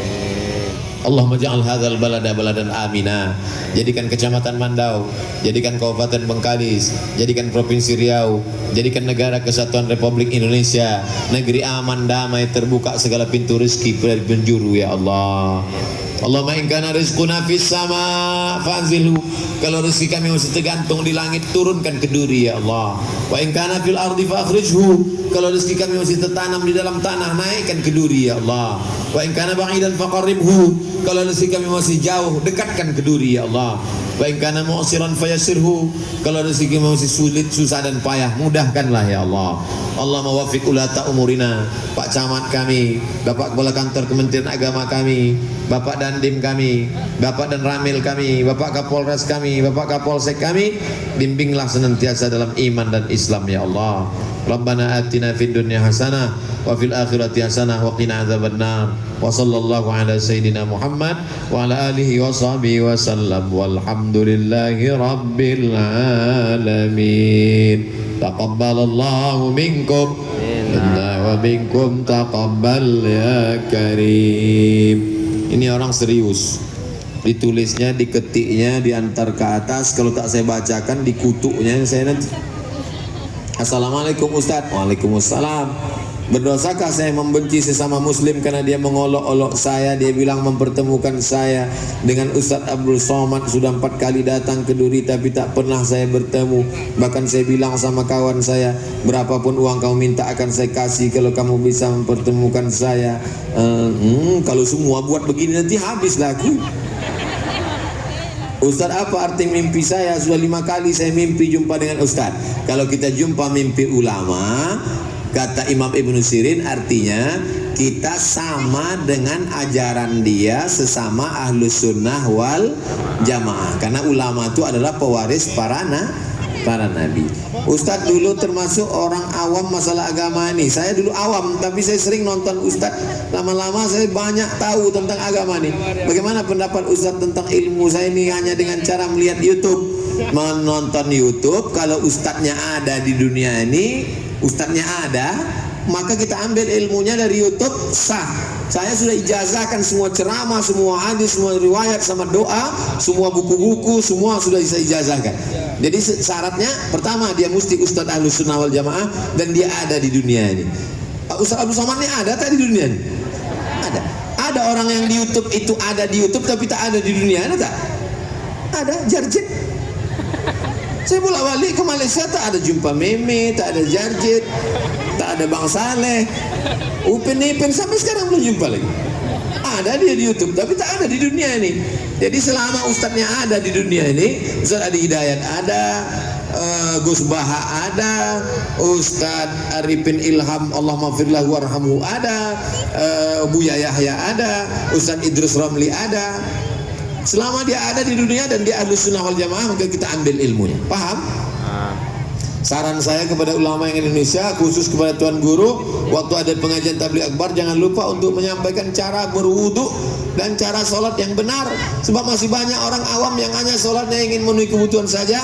Allahumma ja'al hadzal balada baladan amina. Jadikan Kecamatan Mandau, jadikan Kabupaten Bengkalis, jadikan Provinsi Riau, jadikan negara kesatuan Republik Indonesia negeri aman, damai, terbuka segala pintu rezeki dari penjuru ya Allah. Allahumma in kana rizquna fis sama fanzilhu. Kalau rezeki kami masih tergantung di langit, turunkan ke duri ya Allah. Wa in kana fil ardi fa akhrijhu. Kalau rezeki kami masih tertanam di dalam tanah, naikkan ke duri ya Allah. Wa in kana ba'idan faqarribhu. Kalau rezeki kami masih jauh, dekatkan ke duri ya Allah. Wa in kana mu'siran fayassirhu. Kalau rezeki kami masih sulit, susah dan payah, mudahkanlah ya Allah. Allahumma waffiq ulata umurina, Pak Camat kami, Bapak Kepala Kantor Kementerian Agama kami, Bapak Dandim kami, Bapak dan Ramil kami, Bapak Kapolres kami, Bapak Kapolsek kami, bimbinglah senantiasa dalam iman dan Islam ya Allah. Rabbana atina fid dunya hasanah wa fil akhirati hasanah wa qina adzabannar. Wa sallallahu ala sayyidina Muhammad wa ala alihi wa sahbihi wa sallam. Walhamdulillahi rabbil alamin. Taqabbalallahu minkum inna wa minkum taqabbal ya karim. Ini orang serius. Ditulisnya, diketiknya, diantar ke atas. Kalau tak saya bacakan, dikutuknya saya nanti. Assalamualaikum Ustaz. Waalaikumsalam. Berdosakah saya membenci sesama muslim karena dia mengolok-olok saya? Dia bilang mempertemukan saya dengan Ustaz Abdul Somad. Sudah 4 kali datang ke Duri tapi tak pernah saya bertemu. Bahkan saya bilang sama kawan saya, berapapun uang kamu minta akan saya kasih kalau kamu bisa mempertemukan saya. Kalau semua buat begini nanti habislah aku. Ustaz, apa arti mimpi saya? Sudah 5 kali saya mimpi jumpa dengan Ustaz. Kalau kita jumpa mimpi ulama, kata Imam Ibnu Sirin, artinya kita sama dengan ajaran dia, sesama ahlus sunnah wal jamaah. Karena ulama itu adalah pewaris para nabi. Ustadz dulu termasuk orang awam masalah agama ini. Saya dulu awam, tapi saya sering nonton Ustadz. Lama-lama saya banyak tahu tentang agama ini. Bagaimana pendapat Ustadz tentang ilmu saya ini hanya dengan cara melihat YouTube, menonton YouTube? Kalau Ustadznya ada di dunia ini, Ustadznya ada, maka kita ambil ilmunya dari YouTube sah. Saya sudah ijazahkan semua ceramah, semua hadis, semua riwayat sama doa, semua buku-buku, semua sudah saya ijazahkan. Jadi syaratnya pertama dia mesti Ustadz Ahlus Sunnah wal Jamaah dan dia ada di dunia ini. Ustadz Abdul Somad ini ada tak di dunia ini? Ada. Ada orang yang di YouTube itu ada di YouTube tapi tak ada di dunia, ada tak? Ada, Jarjit. Saya bolak-balik ke Malaysia tak ada jumpa Meme, tak ada Jarjit, tak ada Bang Saleh, Upin Ipin, sampai sekarang belum jumpa lagi. Ada dia di YouTube tapi tak ada di dunia ini. Jadi selama ustadznya ada di dunia ini, Ustadz Adi Hidayat ada, Gus Baha ada, Ustadz Arifin Ilham Allah maghfirlahu warhamhu ada, Buya Yahya ada, Ustadz Idrus Ramli ada. Selama dia ada di dunia dan dia Ahlus Sunnah wal Jamaah, maka kita ambil ilmunya. Paham? Saran saya kepada ulama yang Indonesia, khusus kepada Tuan Guru, waktu ada pengajian tabligh akbar jangan lupa untuk menyampaikan cara berwudu dan cara sholat yang benar. Sebab masih banyak orang awam yang hanya sholatnya ingin memenuhi kebutuhan saja.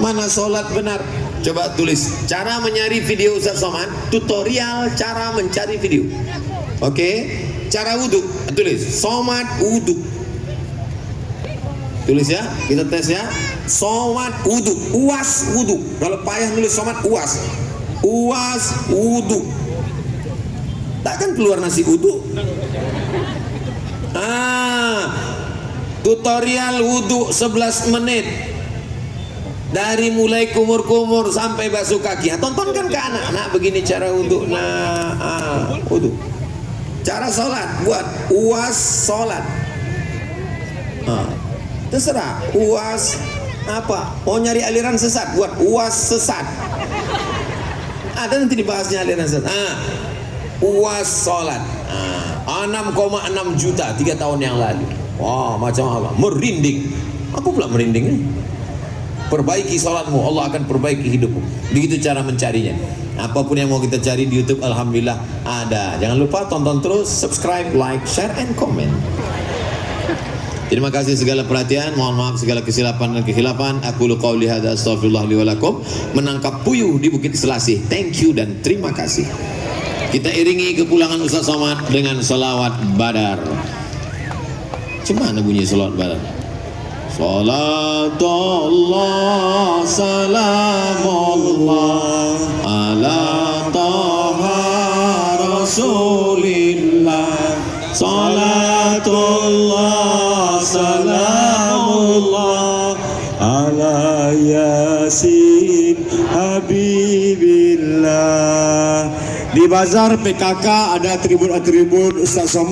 Mana sholat benar? Coba tulis cara mencari video Ustaz Somad, tutorial cara mencari video. Oke, cara wudu, tulis Somad wudu. Tulis ya, kita tes ya. Somad wudu, uas wudu. Kalau payah nulis somad uas, uas wudu. Takkan keluar nasi wudu. Tutorial wudu 11 menit. Dari mulai kumur-kumur sampai basuh kaki. Tontonkan ke anak-anak begini cara wudu. Wudu. Cara sholat buat uas sholat. Terserah uas apa, mau nyari aliran sesat buat uas sesat. Ada nanti dibahasnya aliran sesat. Uas sholat 6,6 juta 3 tahun yang lalu. Wah, macam apa? Merinding. Aku pula merinding nih. Perbaiki sholatmu, Allah akan perbaiki hidupmu. Begitu cara mencarinya. Apapun yang mau kita cari di YouTube, alhamdulillah ada. Jangan lupa tonton terus, subscribe, like, share, and comment. Terima kasih segala perhatian, mohon maaf segala kesilapan dan kekhilafan. Aku qouli hadza astaghfirullah li wa lakum. Menangkap puyuh di Bukit Selasih. Thank you dan terima kasih. Kita iringi kepulangan Ustaz Somad dengan salawat badar. Cuma bunyi salawat badar. Salatullah salamullah ala taha rasulillah. Salatullah salamullah ala yasin habibillah. Di bazar PKK ada atribut-atribut Ustaz Somad.